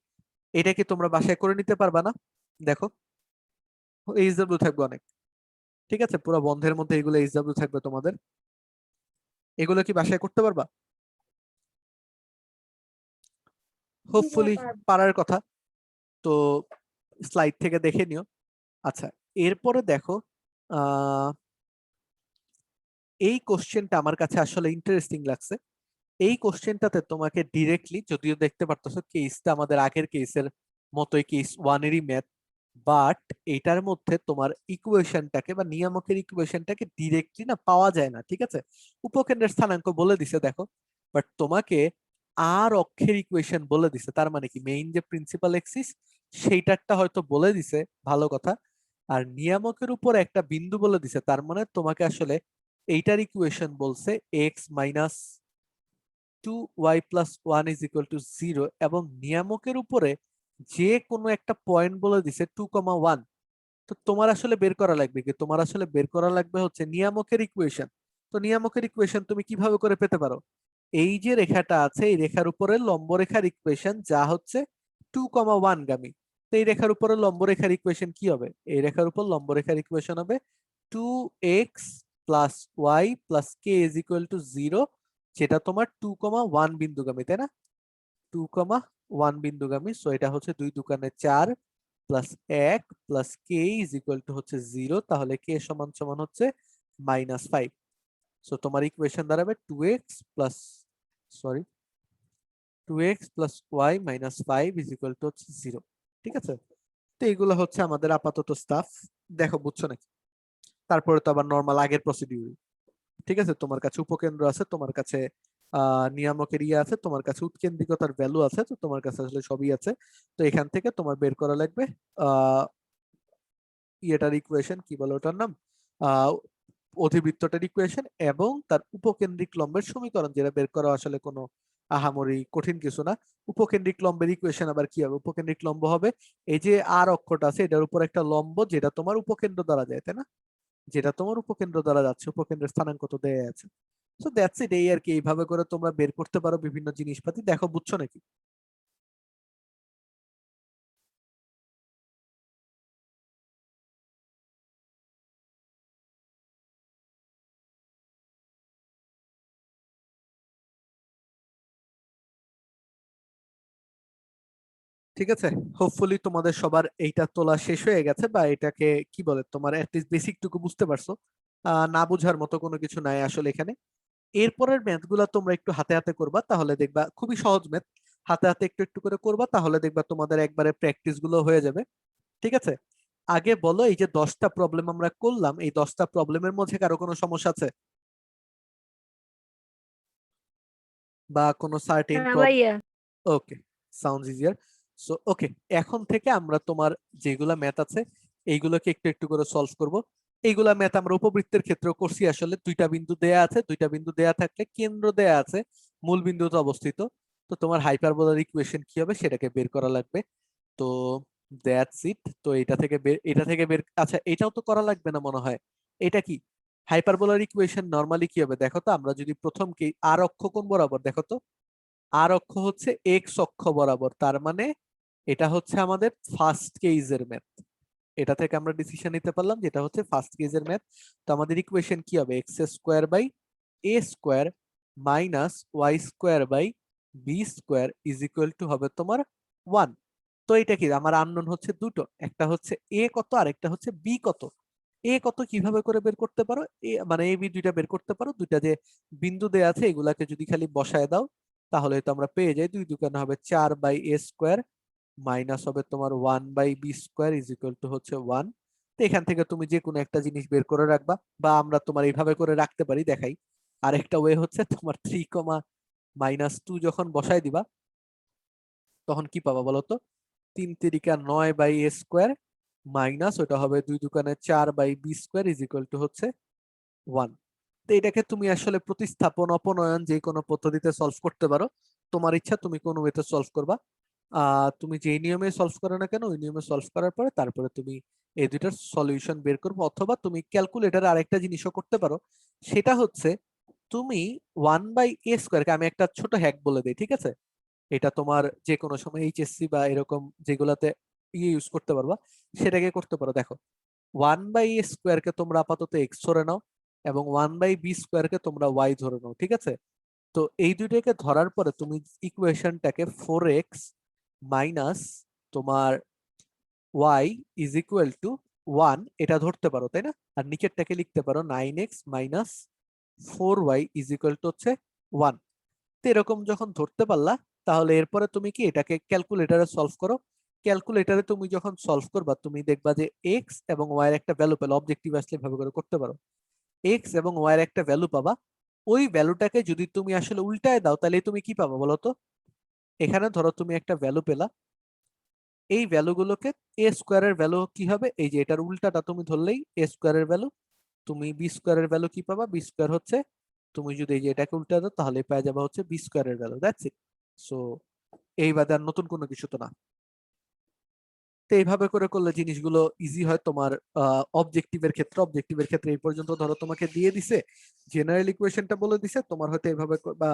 এটা কি তোমরা বাসায় করে নিতে পারবা না? দেখো এইচডব্লিউ থাকবে অনেক, ঠিক আছে, পুরো বন্ধের মধ্যে এগুলো এইচডব্লিউ থাকবে তোমাদের। এগুলো কি বাসায় করতে পারবা? জি ভাইয়া হোপফুলি পারবো। পারার কথা। তো স্লাইড থেকে দেখে নিও। আচ্ছা, এরপরে দেখো আহ এই কোশ্চেনটা আমার কাছে আসলে ইন্টারেস্টিং লাগছে। এই কোশ্চেনটাতে তোমাকে ডিরেক্টলি, যদিও দেখতে পারতেছো কেসটা আমাদের আগের কেসের মতোই, কেস 1 এরই ম্যাথ, বাট এটার মধ্যে তোমার ইকুয়েশনটাকে বা নিয়ামকের ইকুয়েশনটাকে ডিরেক্টলি না পাওয়া যায় না, ঠিক আছে? উপকেন্দ্রের স্থানাঙ্ক বলে দিছে দেখো, বাট তোমাকে আর অক্ষের ইকুয়েশন বলে দিছে। তার মানে কি, মেইন যে প্রিন্সিপাল এক্সিস সেইটারটা হয়তো বলে দিছে, ভালো কথা, আর নিয়ামকের উপর একটা বিন্দু বলে দিছে, তার মানে তোমাকে আসলে এইটার ইকুয়েশন বলছে x minus 2y plus 1 is equal to 0, এবং নিয়ামকের উপরে যে কোনো একটা পয়েন্ট বলে দিছে 2,1। তো তোমার আসলে বের করা লাগবে কি, তোমার আসলে বের করা লাগবে হচ্ছে নিয়ামকের ইকুয়েশন। তো নিয়ামকের ইকুয়েশন তুমি কিভাবে করে পেতে পারো? এই যে রেখাটা আছে, এই রেখার উপরে লম্ব রেখার ইকুয়েশন যা হচ্ছে 2,1 গামী। তো এই রেখার উপরে লম্ব রেখার ইকুয়েশন কি হবে? এই রেখার উপর লম্ব রেখার ইকুয়েশন হবে 2x plus Y plus K is equal to 0, যেটা তোমার 2,1 বিন্দুগামী, তাই না? 2,1 বিন্দুগামী। সো এটা হচ্ছে 2 দুগুণে 4 plus 1 plus K is equal to হচ্ছে 0, তাহলে কে সমান সমান হচ্ছে -5। সো তোমার ইকুয়েশন দাঁড়াবে 2x plus Y minus 5 is equal to হচ্ছে 0, ঠিক আছে? তো এগুলো হচ্ছে আমাদের আপাতত স্টাফ, দেখো বুঝছো নাকি? তারপরে তো আবার নর্মাল আগের প্রসিডিউর, ঠিক আছে? তোমার কাছে উপকেন্দ্র আছে, তোমার কাছে নিয়ামকের ইয়ে আছে, তোমার কাছে উৎকেন্দ্রিকতার ভ্যালু আছে, তো তোমার কাছে আসলে সবই আছে। তো এখান থেকে তোমার বের করা লাগবে আহ ইয়েটার ইকুয়েশন, কি বলে ওটার নাম, আহ অধিবৃত্তটার ইকুয়েশন এবং তার উপকেন্দ্রিক লম্বের সমীকরণ, যেটা বের করা আসলে কোনো আহামরি কঠিন কিছু না। উপকেন্দ্রিক লম্বের ইকুয়েশন আবার কি হবে? উপকেন্দ্রিক লম্ব হবে এই যে আর অক্ষটা আছে, এটার উপর একটা লম্ব যেটা তোমার উপকেন্দ্র দ্বারা যায়, তাই না? যেটা তোমার উপকেন্দ্র দ্বারা যাচ্ছে, উপকেন্দ্রের স্থানাঙ্ক তো দেয়া আছে। সো দ্যাটস ইট, এই আর কি। এইভাবে করে তোমরা বের করতে পারো বিভিন্ন জিনিসপাতি। দেখো বুঝছো নাকি? ঠিক আছে, হোপফুলি তোমাদের সবার এইটা তোলা শেষ হয়ে গেছে, বা এটাকে কি বলে, তোমার অ্যাটলিস্ট বেসিক টুকু বুঝতে পারছো। না বুঝার মতো কোনো কিছু নাই আসলে এখানে। এরপরের ম্যাথ গুলা তোমরা একটু হাতে হাতে করবা, তাহলে দেখবা খুবই সহজ ম্যাথ। হাতে হাতে একটু একটু করে করবা, তাহলে দেখবা তোমাদের একবারে প্র্যাকটিস গুলো হয়ে যাবে, ঠিক আছে? আগে বলো, এই যে 10টা প্রবলেম আমরা করলাম, এই 10টা প্রবলেমের মধ্যে কারো কোনো সমস্যা আছে, বা কোনো সার্টেন না প্রবলেম? ভাইয়া। ওকে, সাউন্ডস ইজিয়ার। সো ওকে, এখন থেকে আমরা তোমার যেগুলা ম্যাথ আছে এইগুলোকে একটু একটু করে সলভ করব। এইগুলা ম্যাথ আমরা উপবৃত্তের ক্ষেত্রেও করছি। আসলে দুইটা বিন্দু দেয়া আছে, দুইটা বিন্দু দেয়া থাকলে কেন্দ্র দেয়া আছে, মূল বিন্দুতে অবস্থিত। তো তোমার হাইপারবোলার ইকুয়েশন কি হবে সেটাকে বের করা লাগবে। তো দ্যাটস ইট। তো এটা থেকে বের আচ্ছা, এটাও তো করা লাগবে না মনে হয়। এটা কি হাইপারবোলার ইকুয়েশন? নরমালি কি হবে দেখো তো, আমরা যদি প্রথম কি আর অক্ষ কোণ বরাবর, দেখো তো আর অক্ষ হচ্ছে এক্স অক্ষ বরাবর, তার মানে এটা হচ্ছে আমাদের ফার্স্ট কেজের ম্যাথ। এটা থেকে আমরা ডিসিশন নিতে পারলাম যেটা হচ্ছে ফার্স্ট কেজের ম্যাথ। তো আমাদের ইকুয়েশন কি হবে? X square by A square minus Y square by B square is equal to হবে তোমার 1। তো এটা কি, আমার আননোন হচ্ছে দুটো, একটা হচ্ছে এ কত আর একটা হচ্ছে বি কত। এ কত কিভাবে করে বের করতে পারো? এ মানে এ বি দুইটা বের করতে পারো, দুইটা যে বিন্দু দেয়া আছে এগুলাকে যদি খালি বসায় দাও তাহলে তো আমরা পেয়ে যাই। দুই দুকানে হবে 4 বাই এ স্কোয়ার মাইনাস হবে তোমার 1 by B square is equal to হচ্ছে 1। তো এখান থেকে তুমি যে কোনো একটা জিনিস বের করে রাখবা, বা আমরা তোমার এইভাবে করে রাখতে পারি, দেখাই। আরেকটা ওয়ে হচ্ছে তোমার 3 কমা -2 যখন বসায় দিবা তখন কি পাবা বলো তো? 3 তিরিকা 9 বাই এ স্কোয়ার মাইনাস ওটা হবে 2 দুকানে 4 by B square is equal to হচ্ছে 1। তো এটাকে তুমি আসলে প্রতিস্থাপন অপনয়ন যে কোনো পদ্ধতিতে সলভ করতে পারো, তোমার ইচ্ছা তুমি কোন ওয়েতে সলভ করবা। তুমি যেই নিয়মে সলভ করো না কেন ওই নিয়মে সলভ করার পরে তারপরে তুমি এই দুইটার সলিউশন বের করবে, অথবা তুমি ক্যালকুলেটারে আরেকটা জিনিসও করতে পারো। সেটা হচ্ছে তুমি 1/a স্কোয়ারকে, আমি একটা ছোট হ্যাক বলে দিই, ঠিক আছে? এটা তোমার যে কোনো সময় এইচএসসি বা এরকম যেগুলাতে ইউজ করতে পারবা, সেটাকে করতে পারো। দেখো, 1/a স্কোয়ারকে তোমরা আপাতত এক্স ধরে নাও এবং 1/b স্কোয়ারকে তোমরা ওয়াই ধরে নাও, ঠিক আছে? তো এই দুইটাকে ধরার পরে তুমি ইকুয়েশনটাকে 4x মাইনাস তোমার ওয়াই ইজ ইকুয়াল টু 1 এটা ধরতে পারো, তাই না? আর নিচেরটাকে লিখতে পারো 9x minus 4y is equal to হচ্ছে 1। তো এরকম যখন ধরতে পারলা, তাহলে এরপরে তুমি কি এটাকে ক্যালকুলেটরে সলভ করো। ক্যালকুলেটরে তুমি যখন সলভ করবা, তুমি দেখবা যে এক্স এবং ওয়াই এর একটা ভ্যালু পেলে, অবজেক্টিভ আসলে এভাবে করে করতে পারো, এক্স এবং ওয়াই এর একটা ভ্যালু পাবা। ওই ভ্যালুটাকে যদি তুমি আসলে উল্টায় দাও, তাহলে তুমি কি পাবা বলো তো? এখানে ধরো তুমি একটা ভ্যালু পেলা, এই ভ্যালুগুলোকে এ স্কোয়ারের ভ্যালু কি হবে, এই যে এটার উল্টাটা তুমি ধরলেই এ স্কোয়ারের ভ্যালু, তুমি বি স্কোয়ারের ভ্যালু কি পাবা, বি স্কোয়ার হচ্ছে, তুমি যদি এই যে এটাকে উল্টা দাও তাহলে পেয়ে যাবে হচ্ছে বি স্কোয়ারের ভ্যালু। That's it. সো এই বাদে আর নতুন কোনো কিছু তো না। তো এইভাবে করে করলে জিনিসগুলো ইজি হয় তোমার অবজেক্টিভের ক্ষেত্রে। অবজেক্টিভের ক্ষেত্রে এই পর্যন্ত ধরো তোমাকে দিয়ে দিছে, জেনারেল ইকুয়েশনটা বলে দিছে, তোমার হয়তো এইভাবে বা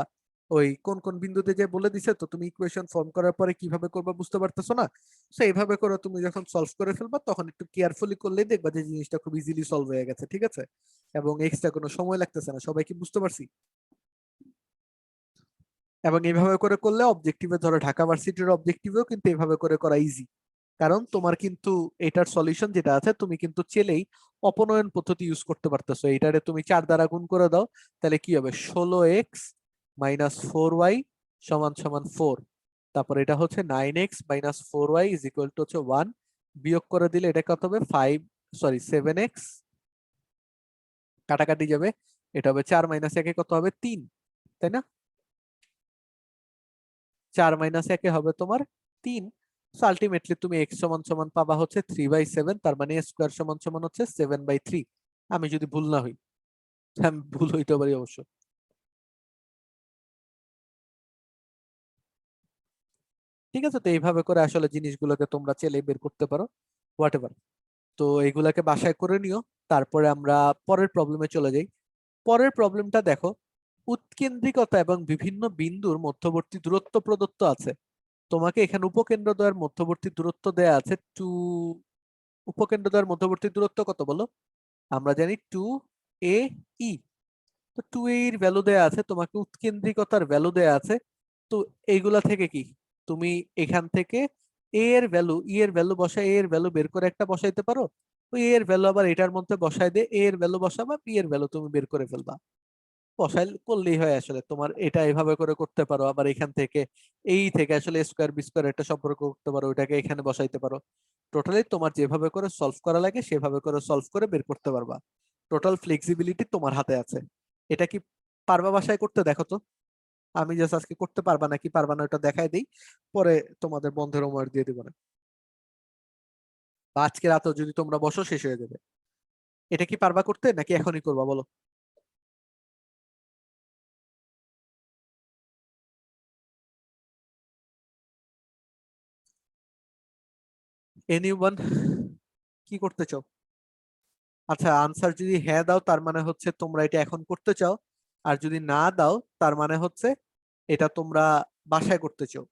ওই কোন কোন বিন্দুতে যে বলে দিছে, তো তুমি ইকুয়েশন ফর্ম করার পরে কিভাবে করবা বুঝতে পারতেছো না। তো এইভাবে করে তুমি যখন সলভ করে ফেলবা, তখন একটু কেয়ারফুলি করলেই দেখবা যে জিনিসটা খুব ইজিলি সলভ হয়ে গেছে, ঠিক আছে, এবং এক্সট্রা কোনো সময় লাগতেছে না। সবাই কি বুঝতে পারছি? এবং এইভাবে করে করলে অবজেক্টিভে, ধরো ঢাকা ভার্সিটির অবজেক্টিভেও কিন্তু এইভাবে করে করা ইজি। কারণ তোমার কিন্তু এটার সলিউশন যেটা আছে, তুমি কিন্তু চেলেই অপনয়ন পদ্ধতি ইউজ করতে পারতেছো। এইটারে তুমি 4 দ্বারা গুণ করে দাও, তাহলে কি হবে, 16x মাইনাস 4y সমান সমান 4। তারপর এটা হচ্ছে 9x minus 4y is equal to হচ্ছে 1। বিয়োগ করে দিলে এটা কত হবে, 7x, কাটাকাটি যাবে, এটা হবে 4 মাইনাস 1 কত হবে, 3, তাই না? 4 মাইনাস 1 হবে তোমার 3। আলটিমেটলি তুমি এক্স সমান সমান পাবা হচ্ছে 3/7, তার মানে স্কোয়ার সমান সমান হচ্ছে 7/3। আমি যদি ভুল না হই, আমি ভুল হইতে পারি অবশ্য। ঠিক আছে, তো এইভাবে করে আসলে জিনিসগুলোকে তোমরা চেলে বের করতে পারো, হোয়াট এভার। তো এইগুলাকে বাসায় করে নিও। তারপরে আমরা পরের প্রবলেমে চলে যাই। পরের প্রবলেমটা দেখো, উৎকেন্দ্রিকতা এবং বিভিন্ন বিন্দুর মধ্যবর্তী দূরত্ব প্রদত্ত আছে। তোমাকে এখানে উপকেন্দ্রদ্বয়ের মধ্যবর্তী দূরত্ব দেয়া আছে 2। উপকেন্দ্রদ্বয়ের মধ্যবর্তী দূরত্ব কত বলো? আমরা জানি 2AE। তো 2A এর ভ্যালু দেয়া আছে, তোমাকে উৎকেন্দ্রিকতার ভ্যালু দেয়া আছে। তো এইগুলা থেকে কি তুমি এখান থেকে এ এর ভ্যালু, ই এর ভ্যালু বসায় এ এর ভ্যালু বের করে একটা বসাইতে পারো। ওই এ এর ভ্যালু আবার এটার মধ্যে বসায় দিয়ে এ এর ভ্যালু বসাবা, বি এর ভ্যালু তুমি বের করে ফেলবা। বসাই করলেই হয় আসলে তোমার। এটা এভাবে করে করতে পারো, আবার এখান থেকে এই থেকে আসলে স্কোয়ার বি স্কোয়ার একটা সম্পর্ক করতে পারো, ওইটাকে এখানে বসাইতে পারো। টোটালি তোমার যেভাবে করে সলভ করা লাগে সেভাবে করে সলভ করে বের করতে পারবা। টোটাল ফ্লেক্সিবিলিটি তোমার হাতে আছে। এটা কি পারবা বাসায় করতে? দেখো তো। আমি জাস্ট আজকে করতে পারবা নাকি পারবা না ওটা দেখাই দিই, পরে তোমাদের বন্ধের হোমওয়ার্ক দিয়ে দিব না, বা আজকে রাতেও যদি তোমরা বসো শেষ হয়ে যাবে। এটা কি পারবা করতে নাকি এখনই করবা বলো? এনিওয়ান, কি করতে চাও? আচ্ছা, আনসার যদি হ্যাঁ দাও তার মানে হচ্ছে তোমরা এটা এখন করতে চাও, আর যদি না দাও তার মানে হচ্ছে এটা তোমরা বাসায় করতে চাও।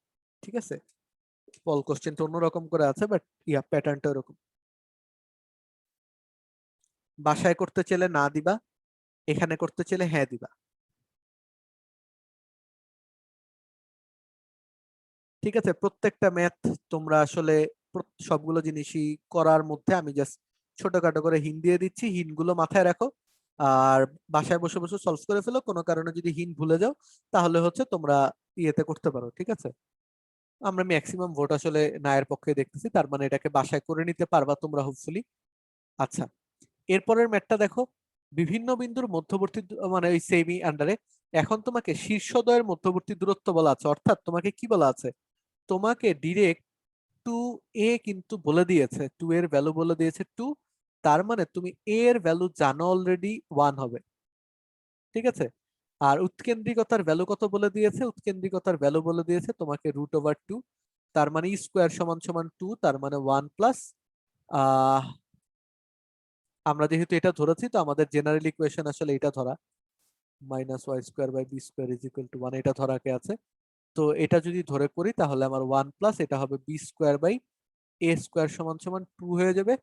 ঠিক আছে, পল কোশ্চেনটা অন্যরকম করে আছে, বাট প্যাটার্নটা এরকম। বাসায় করতে চাইলে না দিবা, এখানে করতে চাইলে হ্যাঁ দিবা। ঠিক আছে, প্রত্যেকটা ম্যাথ তোমরা আসলে সবগুলো জিনিসই করার মধ্যে আমি জাস্ট ছোটখাটো করে হিন্ট দিয়ে দিচ্ছি, হিন্ট গুলো মাথায় রাখো। আর বাসায় বসে বসে সলভ করে ফেলো। কোনো কারণে যদি হিন্ট ভুলে যাও তাহলে হচ্ছে তোমরা ইয়েতে করতে পারো। ঠিক আছে, আমরা ম্যাক্সিমাম ভোট আসলে নায়ের পক্ষে দেখতেছি, তার মানে এটাকে বাসায় করে নিতে পারবা তোমরা হোপফুলি। আচ্ছা, এরপরের ম্যাথটা দেখো, বিভিন্ন বিন্দুর মধ্যবর্তী মানে ওই সেমি আন্ডারে। এখন তোমাকে শীর্ষদ্বয়ের মধ্যবর্তী দূরত্ব বলা আছে, অর্থাৎ তোমাকে কি বলা আছে, তোমাকে ডিরেক্ট 2A কিন্তু বলে দিয়েছে, 2 এর ভ্যালু বলে দিয়েছে 2। তার মানে তুমি A এর ভ্যালু জানো অলরেডি 1 হবে। ঠিক আছে, আর উৎকেন্দ্রিকতার ভ্যালু কত বলে দিয়েছে, উৎকেন্দ্রিকতার ভ্যালু বলে দিয়েছে তোমাকে √2। তার মানে স্কোয়ার সমান সমান 2, তার মানে 1 প্লাস আমরা যেহেতু এটা ধরেছি, তো আমাদের জেনারেল ইকুয়েশন আসলে এটা ধরা, -y² / b² = 1, এটা ধরা কে আছে। তো এটা যদি ধরে করি তাহলে আমার 1 প্লাস এটা হবে b² / a² = 2 হয়ে যাবে।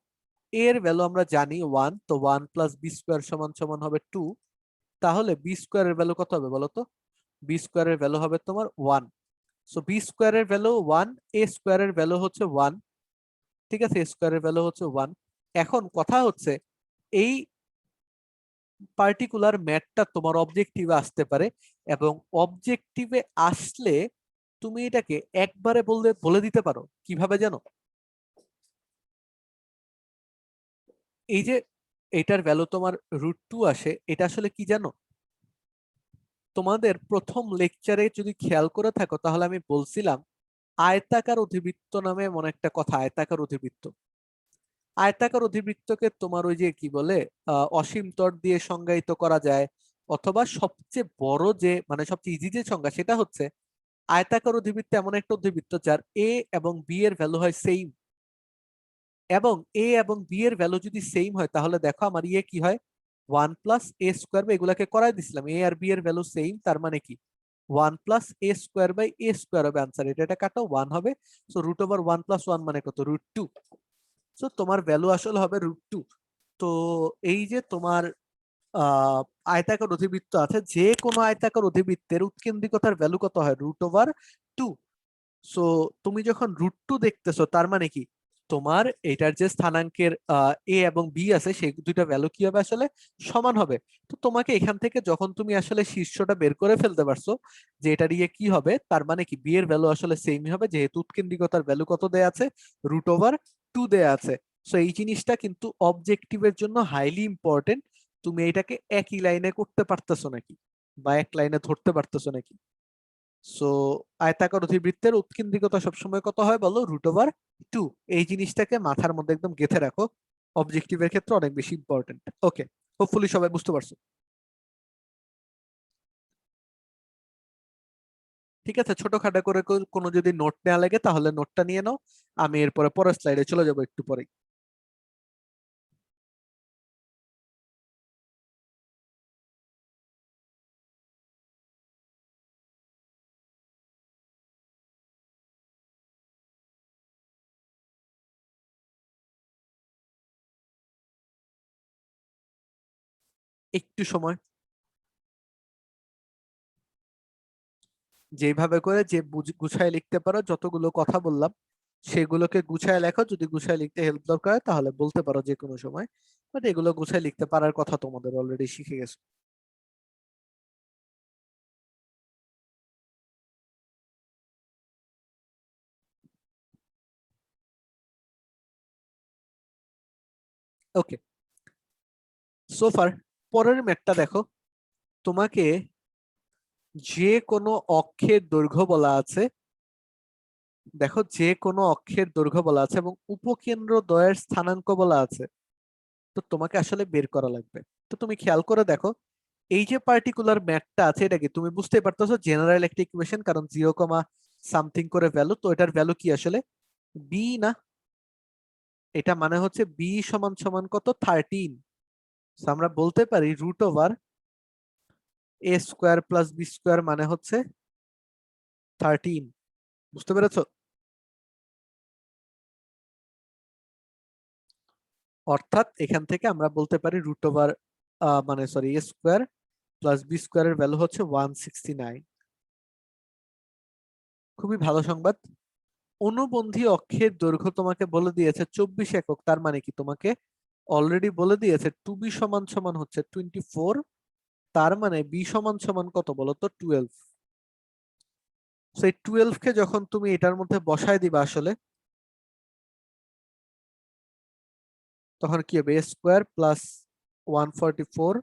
এর ভ্যালু আমরা জানি 1, তো 1 প্লাস b² = হবে 2। তাহলে b² এর ভ্যালু কত হবে বলতো? b² এর ভ্যালু হবে তোমার 1। সো b² এর ভ্যালু 1, a² এর ভ্যালু হচ্ছে 1। ঠিক আছে, a² এর ভ্যালু হচ্ছে 1। এখন কথা হচ্ছে এই পার্টিকুলার ম্যাথটা তোমার অবজেক্টিভে আসতে পারে, এবং অবজেক্টিভে আসলে তুমি এটাকে একবারে বলে দিতে পারো কিভাবে জানো? এই যে এটার ভ্যালু তোমার √2 আসে, এটা আসলে কি জানো? তোমাদের প্রথম লেকচারে যদি খেয়াল করে থাকো তাহলে আমি বলছিলাম আয়তাকার অধিবৃত্ত নামে এমন একটা কথা, আয়তাকার অধিবৃত্ত। আয়তাকার অধিবৃত্তকে তোমার ওই যে কি বলে অসীম তট দিয়ে সংজ্ঞায়িত করা যায়, অথবা সবচেয়ে বড় যে মানে সবচেয়ে ইজি যে সংজ্ঞা সেটা হচ্ছে আয়তাকার অধিবৃত্ত এমন একটা অধিবৃত্ত যার এ এবং বি এর ভ্যালু হয় সেম, এবং এ এবং বি এর ভ্যালু যদি সেম হয় তাহলে দেখো আমার ইয়ে কি হয়, 1 + a² বা এগুলাকে করাই দিছিলাম, এ আর বি এর ভ্যালু সেম, তার মানে কি 1 + a² হবে আনসার। এটা কাটো 1 হবে, সো √1 + 1 মানে কত, √2। সো তোমার ভ্যালু আসলে হবে √2। তো এই যে তোমার আয়তাকার অধিবৃত্ত আছে, যে কোনো আয়তাকার অধিবৃত্তের উৎকেন্দ্রিকতার ভ্যালু কত হয়, √2। সো তুমি যখন √2 দেখতেছো তার মানে কি তোমার এটার যে স্থানাঙ্কের এ এবং বি আছে সেই দুইটা ভ্যালু কি হবে, আসলে সমান হবে। তো তোমাকে এখান থেকে যখন তুমি আসলে শীর্ষটা বের করে ফেলতে পারছো যে এটা দিয়ে কি হবে, তার মানে কি বি এর ভ্যালু আসলে সেমই হবে, যেহেতু উৎকেন্দ্রিকতার ভ্যালু কত দেয়া আছে, √2 দেয়া আছে। সো এই জিনিসটা কিন্তু অবজেক্টিভের জন্য হাইলি ইম্পর্টেন্ট। তুমি এটাকে একই লাইনে করতে পারতেছো নাকি, বা এক লাইনে ধরতে পারতেছো নাকি? সো আয়তাকার অধিবৃত্তের উৎকেন্দ্রিকতা সবসময় কত হয় বলো, √2। এই জিনিসটাকে মাথার মধ্যে একদম গেঁথে রাখো, অবজেক্টিভের ক্ষেত্রে অনেক বেশি ইম্পর্টেন্ট। ওকে, হোপফুলি সবাই বুঝতে পারছো। ঠিক আছে, ছোটখাটো করে কোনো যদি নোট নেওয়া লাগে তাহলে নোটটা নিয়ে নাও, আমি এরপরে পরের স্লাইডে চলে যাবো একটু পরে। একটু সময়, যেভাবে করে যে গুছায় লিখতে পারো, যতগুলো কথা বললাম সেগুলোকে গুছায় লেখো। যদি গুছায় লিখতে হেল্প দরকার হয় তাহলে বলতে পারো যে কোনো সময়, বাট এগুলো গুছায় লিখতে পারার কথা তোমাদের অলরেডি শিখে গেছো। ওকে, সোফার পরের ম্যাথটা দেখো। তোমাকে যে কোনো অক্ষের দৈর্ঘ্য বলা আছে, দেখো যে কোনো অক্ষের দৈর্ঘ্য বলা আছে এবং উপকেন্দ্র দ্বয়ের স্থানাঙ্ক বলা আছে। তো তোমাকে আসলে বের করা লাগবে। তো তুমি খেয়াল করে দেখো, এই যে পার্টিকুলার ম্যাথটা আছে এটা কি তুমি বুঝতে পারতেছো, জেনারেল একটা ইকুয়েশন, কারণ 0, করে ভ্যালু, তো এটার ভ্যালু কি আসলে বি না? এটা মানে হচ্ছে বি সমান সমান কত, 13। আমরা বলতে পারি √a² + b² মানে হচ্ছে 13। বুঝতে পেরেছো? অর্থাৎ এখান থেকে আমরা বলতে পারি a² + b² এর ভ্যালু হচ্ছে 169। খুবই ভালো সংবাদ। অনুবন্ধী অক্ষের দৈর্ঘ্য তোমাকে বলে দিয়েছে 24 একক, তার মানে কি তোমাকে অলরেডি বলে দিয়েছে 2b সমান সমান হচ্ছে 24, তার মানে b সমান সমান কত বলো তো, 12। সেই 12 কে যখন তুমি এটার মধ্যে বসায় দিবা আসলে, তখন কি হবে, a² + 144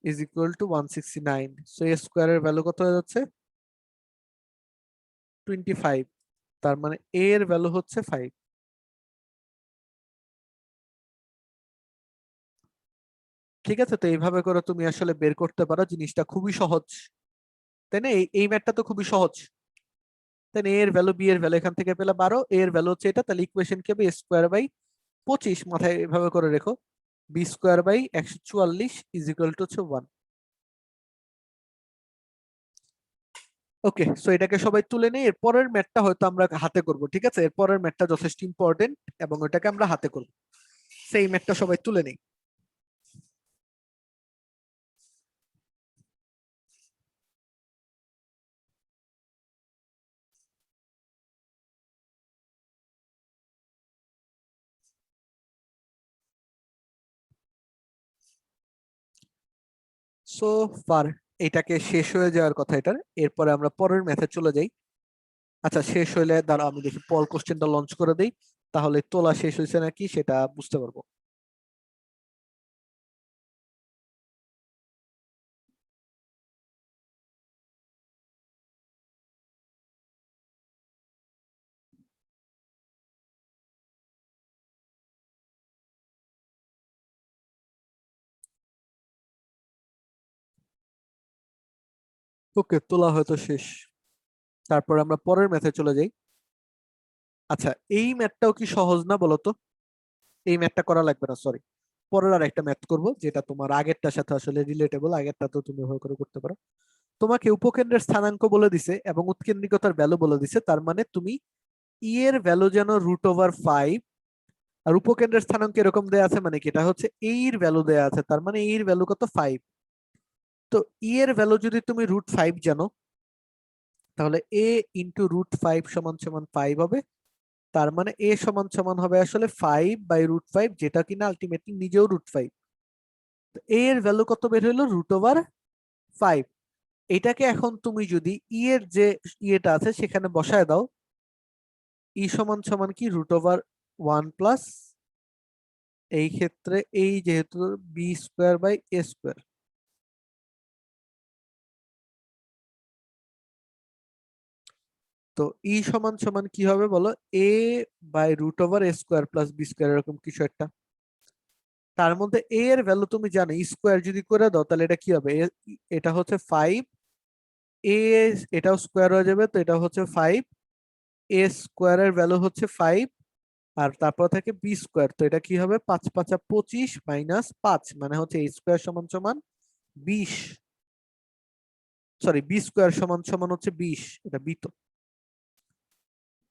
= 169। সো a² এর ভ্যালু কত হয়ে যাচ্ছে, 25। তার মানে a এর ভ্যালু হচ্ছে 5। ঠিক আছে, তো এইভাবে করে তুমি আসলে বের করতে পারো, জিনিসটা খুবই সহজ, তাই না? এই ম্যাথটা তো খুবই সহজ, তাই না? a এর ভ্যালু, বি এর ভ্যালু এখান থেকে পেলে 12, a এর ভ্যালু হচ্ছে এটা, তাহলে ইকুয়েশন কি হবে, a²/25, মাথায় এভাবে করে রেখো, b²/144 হচ্ছে 1। ওকে, সো এটাকে সবাই তুলে নেই, এর পরের ম্যাথটা হয়তো আমরা হাতে করব। ঠিক আছে, এর পরের ম্যাথটা যথেষ্ট ইম্পর্টেন্ট এবং ওটাকে আমরা হাতে করব। সেই ম্যাথটা সবাই তুলে নেই। সো ফার এটাকে শেষ হয়ে যাওয়ার কথা এটার, এরপরে আমরা পরের ম্যাথে চলে যাই। আচ্ছা শেষ হইলে দাঁড়া আমি দেখি পল কোশ্চেনটা লঞ্চ করে দেই, তাহলে তোলা শেষ হয়েছে নাকি সেটা বুঝতে পারবো। ওকে, তোলা হয়তো শেষ, তারপর আমরা পরের ম্যাথে চলে যাই। আচ্ছা এই ম্যাথটাও কি সহজ না বলতো? এই ম্যাথটা করা লাগবে না, সরি, পরের আর একটা ম্যাথ করব যেটা তোমার আগেরটার সাথে আসলে রিলেটেবল, আগেরটা তো তুমি ভালো করে করতে পারো। তোমাকে উপকেন্দ্রের স্থানাঙ্ক বলে দিছে এবং উৎকেন্দ্রিকতার ভ্যালু বলে দিছে, তার মানে তুমি ই এর ভ্যালু যেন √5, আর উপকেন্দ্রের স্থানাঙ্ক এরকম দেয়া আছে মানে কি এটা হচ্ছে এ এর ভ্যালু দেয়া আছে, তার মানে এ এর ভ্যালু কত 5। তো ই এর ভ্যালু যদি তুমি √5 জানো, তাহলে এ ইন্টু √5 সমান সমান 5 হবে, তার মানে এ সমান সমান হবে আসলে 5/√5, যেটা কিনা আলটিমেটলি নিজেও √5। এ এর ভ্যালু কত বের হইলো √5। এটাকে এখন তুমি যদি ই এর যে ইয়েটা আছে সেখানে বসায় দাও, ই সমান সমান কি √1 প্লাস এই ক্ষেত্রে এই যেহেতু b²/a², তো ই সমান সমান কি হবে বলো, a/√a² প্লাস b² এরকম কিছু একটা। তার মধ্যে a এর ভ্যালু তুমি জানো, স্কোয়ার যদি করে দাও তাহলে এটা কি হবে, এটা হচ্ছে 5, এ এটাও স্কোয়ার হয়ে যাবে, তো এটা হচ্ছে 5, এ স্কোয়ারের ভ্যালু হচ্ছে 5, আর তারপর থাকে b², তো এটা কি হবে 5×5 = 25 মাইনাস 5, মানে হচ্ছে a² সমান সমান 20, সরি b² সমান সমান হচ্ছে 20, এটা বি।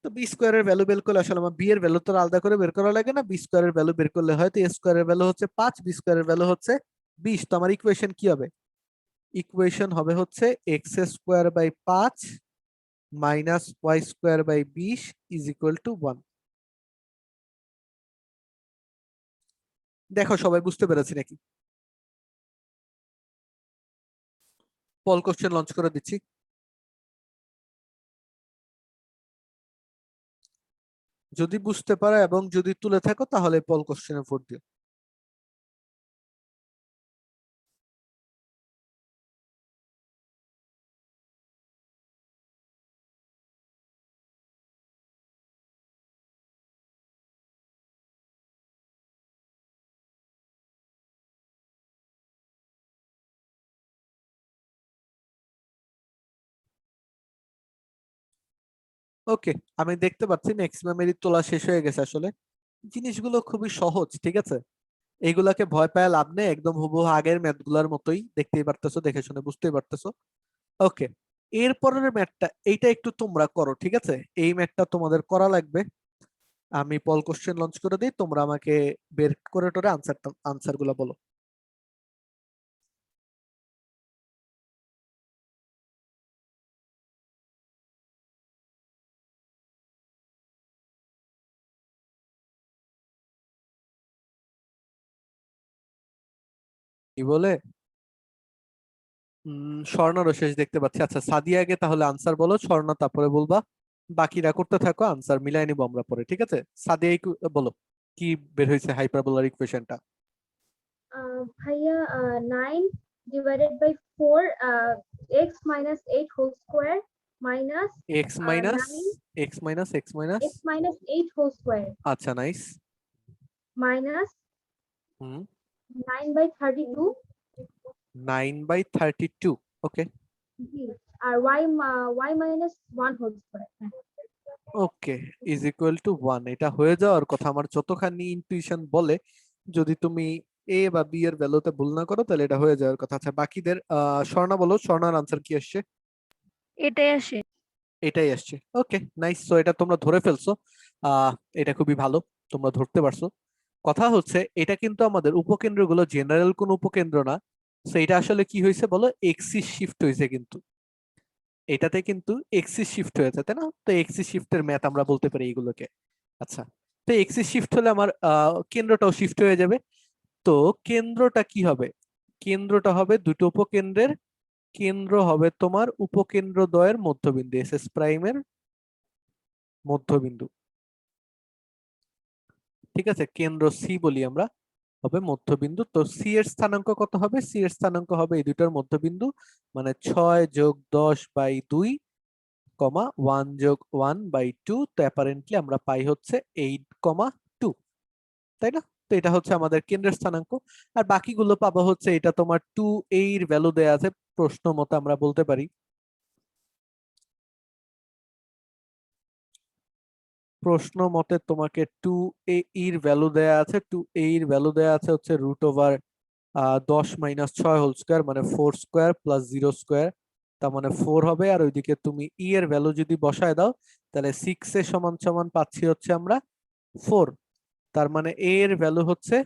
তো b² এর ভ্যালু বের করলে আসলে আমার বি এর ভ্যালু তো আলাদা করে বের করা লাগে না, b² এর ভ্যালু বের করলে হয়, তো a² এর ভ্যালু হচ্ছে 5, b² এর ভ্যালু হচ্ছে 20। তো আমার ইকুয়েশন কি হবে, ইকুয়েশন হবে হচ্ছে x²/5 minus y²/20 is equal to 1। দেখো সবাই বুঝতে পেরেছি নাকি? পল কোশ্চেন লঞ্চ করে দিচ্ছি। যদি বুঝতে পারো এবং যদি তুলে থাকো তাহলে পল কোশ্চেনে ভোট দিও। ওকে, আমি দেখতে পাচ্ছি ম্যাক্সিমাম এরই তোলা শেষ হয়ে গেছে। আসলে জিনিসগুলো খুবই সহজ, ঠিক আছে, এইগুলাকে ভয় পায় লাভ নেই, একদম হুবহু আগের ম্যাথ গুলার মতোই, দেখতেই পারতেছো, দেখে শুনে বুঝতেই পারতেছো। ওকে, এরপরের ম্যাথটা এইটা একটু তোমরা করো, ঠিক আছে, এই ম্যাথটা তোমাদের করা লাগবে। আমি পল কোশ্চেন লঞ্চ করে দিই, তোমরা আমাকে বের করে টোরে আনসার গুলা বলো। কি বলে? স্বর্ণারও শেষ দেখতে পাচ্ছি। আচ্ছা সাদিয়া আগে তাহলে আনসার বলো, স্বর্ণা তারপরে বলবা, বাকিরা করতে থাকো, আনসার মিলাই নিবো আমরা পরে, ঠিক আছে? সাদিয়া বলো কি বের হয়েছে হাইপারবোলার ইকুয়েশনটা। ভাইয়া 9 divided by 4 x minus 8 whole square minus X minus 9 X minus X minus, x minus 8 whole square আচ্ছা nice. minus hmm 9/32 9/32, okay ji, আর y minus 1 whole square। Okay is equal to 1, এটা হয়ে যাওয়ার কথা আমার যতখানি ইনটুইশন বলে। যদি তুমি এ বা বি এর ভ্যালুতে ভুল না করো তাহলে এটা হয়ে যাওয়ার কথা। আচ্ছা বাকিদের স্বর্ণা বলো, স্বর্ণার আনসার কি আসছে? এটাই আসে। এটাই আসছে, ওকে নাইস। তো এটা তোমরা ধরে ফেলছো, আহ এটা খুবই ভালো, তোমরা ধরতে পারছো। কথা হচ্ছে এটা কিন্তু আমাদের উপকেন্দ্রগুলো জেনারেল কোন উপকেন্দ্র না, তো এটা আসলে কি হয়েছে বলো, এক্সিস শিফট হয়েছে, কিন্তু এটাতে কিন্তু এক্সিস শিফট হয়েছে, তাই না? তো এক্সিস শিফটের ম্যাথ আমরা বলতে পারি এগুলোকে। আচ্ছা, তো এক্সিস শিফট হলে আমার কেন্দ্রটাও শিফট হয়ে যাবে। তো কেন্দ্রটা কি হবে, কেন্দ্রটা হবে দুটো উপকেন্দ্রের কেন্দ্র হবে তোমার উপকেন্দ্র দ্বয়ের মধ্যবিন্দু, এস এস প্রাইমের মধ্যবিন্দু। ঠিক আছে, কেন্দ্র সি বলি আমরা, হবে মধ্যবিন্দু। তো সি এর স্থানাঙ্ক কত হবে? সি এর স্থানাঙ্ক হবে এই দুইটার মধ্যবিন্দু, মানে 6+10/2, 1+1/2। তো অ্যাপারেন্টলি আমরা পাই হচ্ছে 8,2, তাই না? তো এটা হচ্ছে আমাদের কেন্দ্রের স্থানাঙ্ক। আর বাকিগুলো পাবো হচ্ছে, এটা তোমার 2a এর ভ্যালু দেয়া আছে প্রশ্ন মতে, আমরা বলতে পারি প্রশ্ন মতে তোমাকে 2a এর ভ্যালু দেয়া আছে, 2a এর ভ্যালু দেয়া আছে হচ্ছে √10 - 6 হোল স্কোয়ার, মানে 4² + 0², তার মানে 4 হবে। আর ওইদিকে তুমি ই এর ভ্যালু যদি বসায় দাও, তাহলে 6 এর সমান সমান পাচ্ছি হচ্ছে আমরা 4। তার মানে এ এর ভ্যালু হচ্ছে,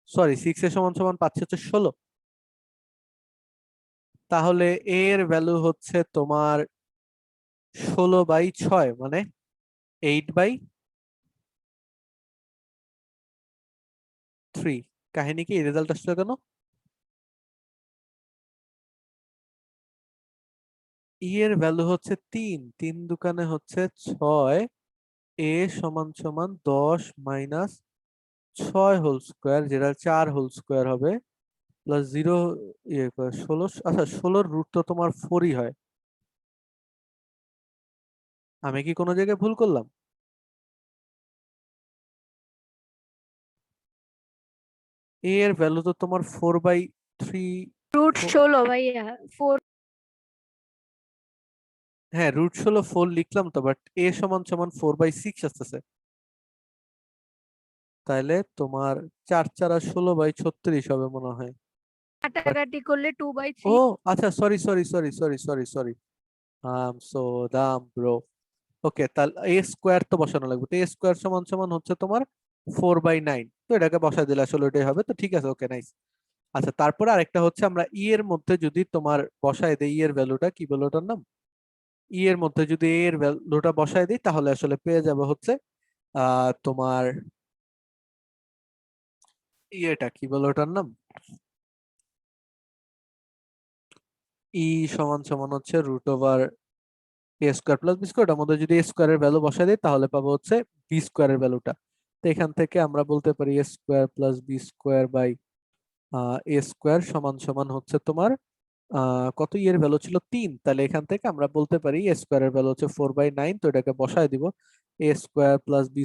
সরি, 6 এর সমান সমান পাচ্ছি হচ্ছে 16। তাহলে এ এর ভ্যালু হচ্ছে তোমার 16/6, মানে 8/3। কাহিনী কি, রেজাল্ট আসলো কেন? ই এর ভ্যালু হচ্ছে 3, 3 দোকানে হচ্ছে 6, এ সমান সমান 10 - 6 হোল স্কোয়ার, যেটা 4 হোল স্কোয়ার হবে, প্লাস 0, 16। আচ্ছা, 16-র রুট তো তোমার 4ই হয়। আমি কি কোনো জায়গায় ভুল করলাম? এ এর ভ্যালু তো তোমার 4/3। √16 ভাইয়া 4। হ্যাঁ, √16 4 লিখলাম তো, বাট এ সমান সমান 4/6 আসতেছে। তাহলে তোমার 4×4 = 16/36 হবে মনে হয়। But কাটাকাটি করলে ও 2/3। আচ্ছা, sorry sorry sorry sorry sorry sorry, so দাম ব্রো। ওকে, তাহলে এ স্কোয়ার তো বসানো লাগবে, তো এ স্কোয়ার সমান সমান হচ্ছে তোমার 4/9। তো এটাকে বসাই দিলে আসলে ওটাই হবে, তো ঠিক আছে, ওকে, নাইস। আচ্ছা, তারপরে আরেকটা হচ্ছে, আমরা ই এর মধ্যে যদি তোমার বসায় দেই, ই এর ভ্যালুটা কি বলে ওটার নাম, ই এর মধ্যে যদি এ এর ভ্যালুটা বসায় দিই, তাহলে আসলে পেয়ে যাবে হচ্ছে তোমার ইয়েটা কি বলে ওটার নাম, ই সমান সমান হচ্ছে √a² + b²। ওটার মধ্যে যদি a স্কোয়ার এর ভ্যালু বসায় দিই, তাহলে পাবো হচ্ছে b² এর ভ্যালুটা। তো এখান থেকে আমরা বলতে পারি a² + b² সমান সমান হচ্ছে তোমার কত, এর ভ্যালু ছিল 3, তাহলে এখান থেকে আমরা বলতে পারি a স্কোয়ার এর ভ্যালু হচ্ছে 4/9। তো এটাকে বসায় দিব, a² + b²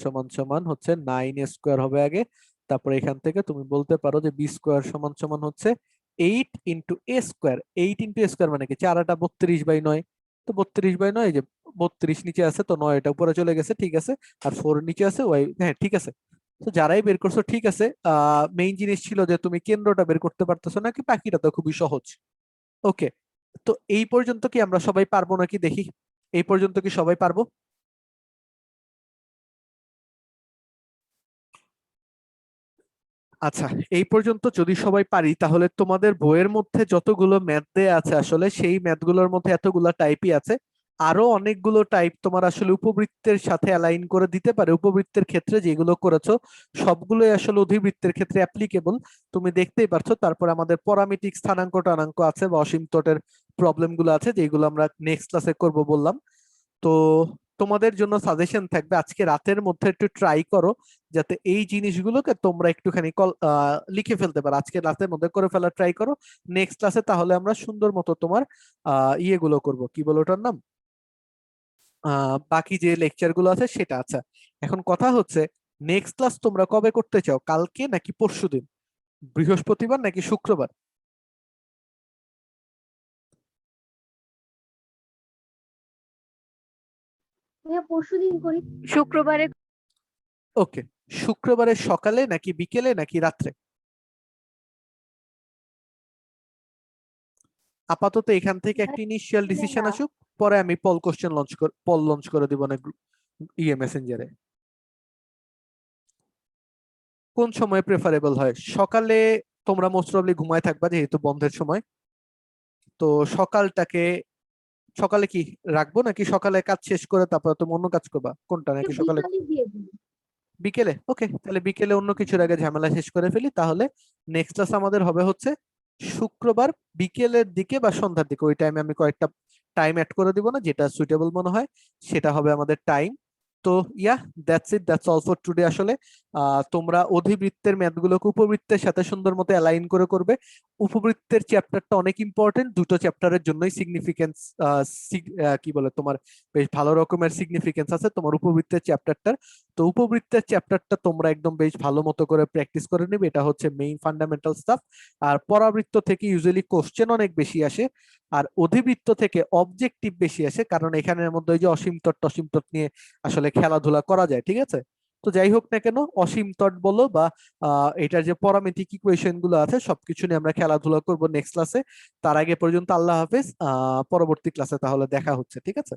সমান সমান হচ্ছে 9a² হবে আগে। তারপরে এখান থেকে তুমি বলতে পারো যে b² সমান সমান হচ্ছে 8 × a²। 8 × a² মানে কি, 4×8 = 32/9। তো 32/9, এই যে 32 নিচে আছে, তো 9 এটা উপরে চলে গেছে, ঠিক আছে। আর 4 নিচে আছে, ওই, হ্যাঁ ঠিক আছে। তো যারাই বের করছো ঠিক আছে। মেইন জিনিস ছিল যে তুমি কেন্দ্রটা বের করতে পারতেছো নাকি, বাকিটা তো খুবই সহজ। ওকে, তো এই পর্যন্ত কি আমরা সবাই পারবো নাকি দেখি, এই পর্যন্ত কি সবাই পারবো? আচ্ছা, এই পর্যন্ত যদি সবাই পারি, তাহলে তোমাদের বইয়ের মধ্যে যতগুলো ম্যাথ দেয়া আছে, আসলে সেই ম্যাথগুলোর মধ্যে এতগুলো টাইপই আছে। আরো অনেকগুলো টাইপ তোমার আসলে উপবৃত্তের সাথে অ্যালাইন করে দিতে পারে। উপবৃত্তের ক্ষেত্রে যেগুলো করেছো সবগুলোই আসলে অধিবৃত্তের ক্ষেত্রে অ্যাপ্লিকেবল, তুমি দেখতেই পারছো। তারপর আমাদের পরামিতিক স্থানাঙ্ক টানাঙ্ক আছে, বা অসীমতটের প্রবলেম গুলো আছে, যেগুলো আমরা নেক্সট ক্লাসে করব বললাম। তো তোমাদের জন্য সাজেশন থাকবে, আজকে রাতের মধ্যে একটু ট্রাই করো যাতে এই জিনিসগুলোকে তোমরা একটুখানি লিখে ফেলতে পারো, আজকে রাতের মধ্যে করে ফেলার ট্রাই করো। নেক্সট ক্লাসে তাহলে আমরা সুন্দর মতো তোমার ইয়েগুলো করব, কি বলো ওটার নাম, বাকি যে লেকচার গুলো আছে সেটা। আচ্ছা, এখন কথা হচ্ছে, নেক্সট ক্লাস তোমরা কবে করতে চাও, কালকে নাকি পরশুদিন, বৃহস্পতিবার নাকি শুক্রবার? ভাইয়া পরশুদিন করি। শুক্রবারে। ওকে, শুক্রবারের সকালে নাকি বিকেলে নাকি রাত্রে? আপাতত এখান থেকে একটা ইনিশিয়াল ডিসিশন না, আসুক, পরে আমি পল লঞ্চ করে দিব না মেসেঞ্জারে। কোন সময় প্রেফারেবল হয়? সকালে তোমরা মোস্ট প্রবাবলি ঘুমায় থাকবা যেহেতু বন্ধের সময়। তো সকালটাকে, সকালে কি রাখবো নাকি সকালে কাজ শেষ করে তারপর তুমি অন্য কাজ করবা, কোনটা, নাকি সকালে? বিকালে দিয়ে দিন। বিকেলে, ওকে, তাহলে বিকেলে অন্য কিছুর আগে ঝামেলা শেষ করে ফেলি। তাহলে নেক্সট ক্লাস আমাদের হবে হচ্ছে শুক্রবার বিকেলের দিকে বা সন্ধ্যার দিকে। ওই টাইমে আমি কয়েকটা টাইম অ্যাড করে দিব না, যেটা সুইটেবল মনে হয় সেটা হবে আমাদের টাইম। তো ইয়া, দ্যাটস অল ফর টুডে। আসলে তোমরা অধিবৃত্তের ম্যাথগুলোকে উপবৃত্তের সাথে সুন্দর মতো অ্যালাইন করে করবে। উপবৃত্তের চ্যাপ্টারটা অনেক ইম্পর্টেন্ট, দুটো চ্যাপ্টারের জন্যই সিগনিফিকেন্স, কি বলে তোমার, বেশ ভালো রকমের সিগনিফিকেন্স আছে তোমার উপবৃত্তের চ্যাপ্টারটার। তো উপবৃত্তের চ্যাপ্টারটা তোমরা একদম বেশ ভালো মতো করে প্র্যাকটিস করে নিবে, এটা হচ্ছে মেইন ফান্ডামেন্টাল স্টাফ। আর পরাবৃত্ত থেকে ইউজুয়ালি কোশ্চেন অনেক বেশি আসে, আর অধিবৃত্ত থেকে অবজেক্টিভ বেশি আসে, কারণ এখানের মধ্যে ওই যে অসীম তট টসীম তট নিয়ে আসলে খেলাধুলা করা যায়, ঠিক আছে? তো যাই হোক না কেন, অসীম তট বলো বা এটার যে পরামিতিক ইকুয়েশন গুলো আছে সবকিছু নিয়ে আমরা খেলাধুলা করব নেক্সট ক্লাসে। তার আগে পর্যন্ত আল্লাহ হাফেজ, পরবর্তী ক্লাসে তাহলে দেখা হচ্ছে, ঠিক আছে?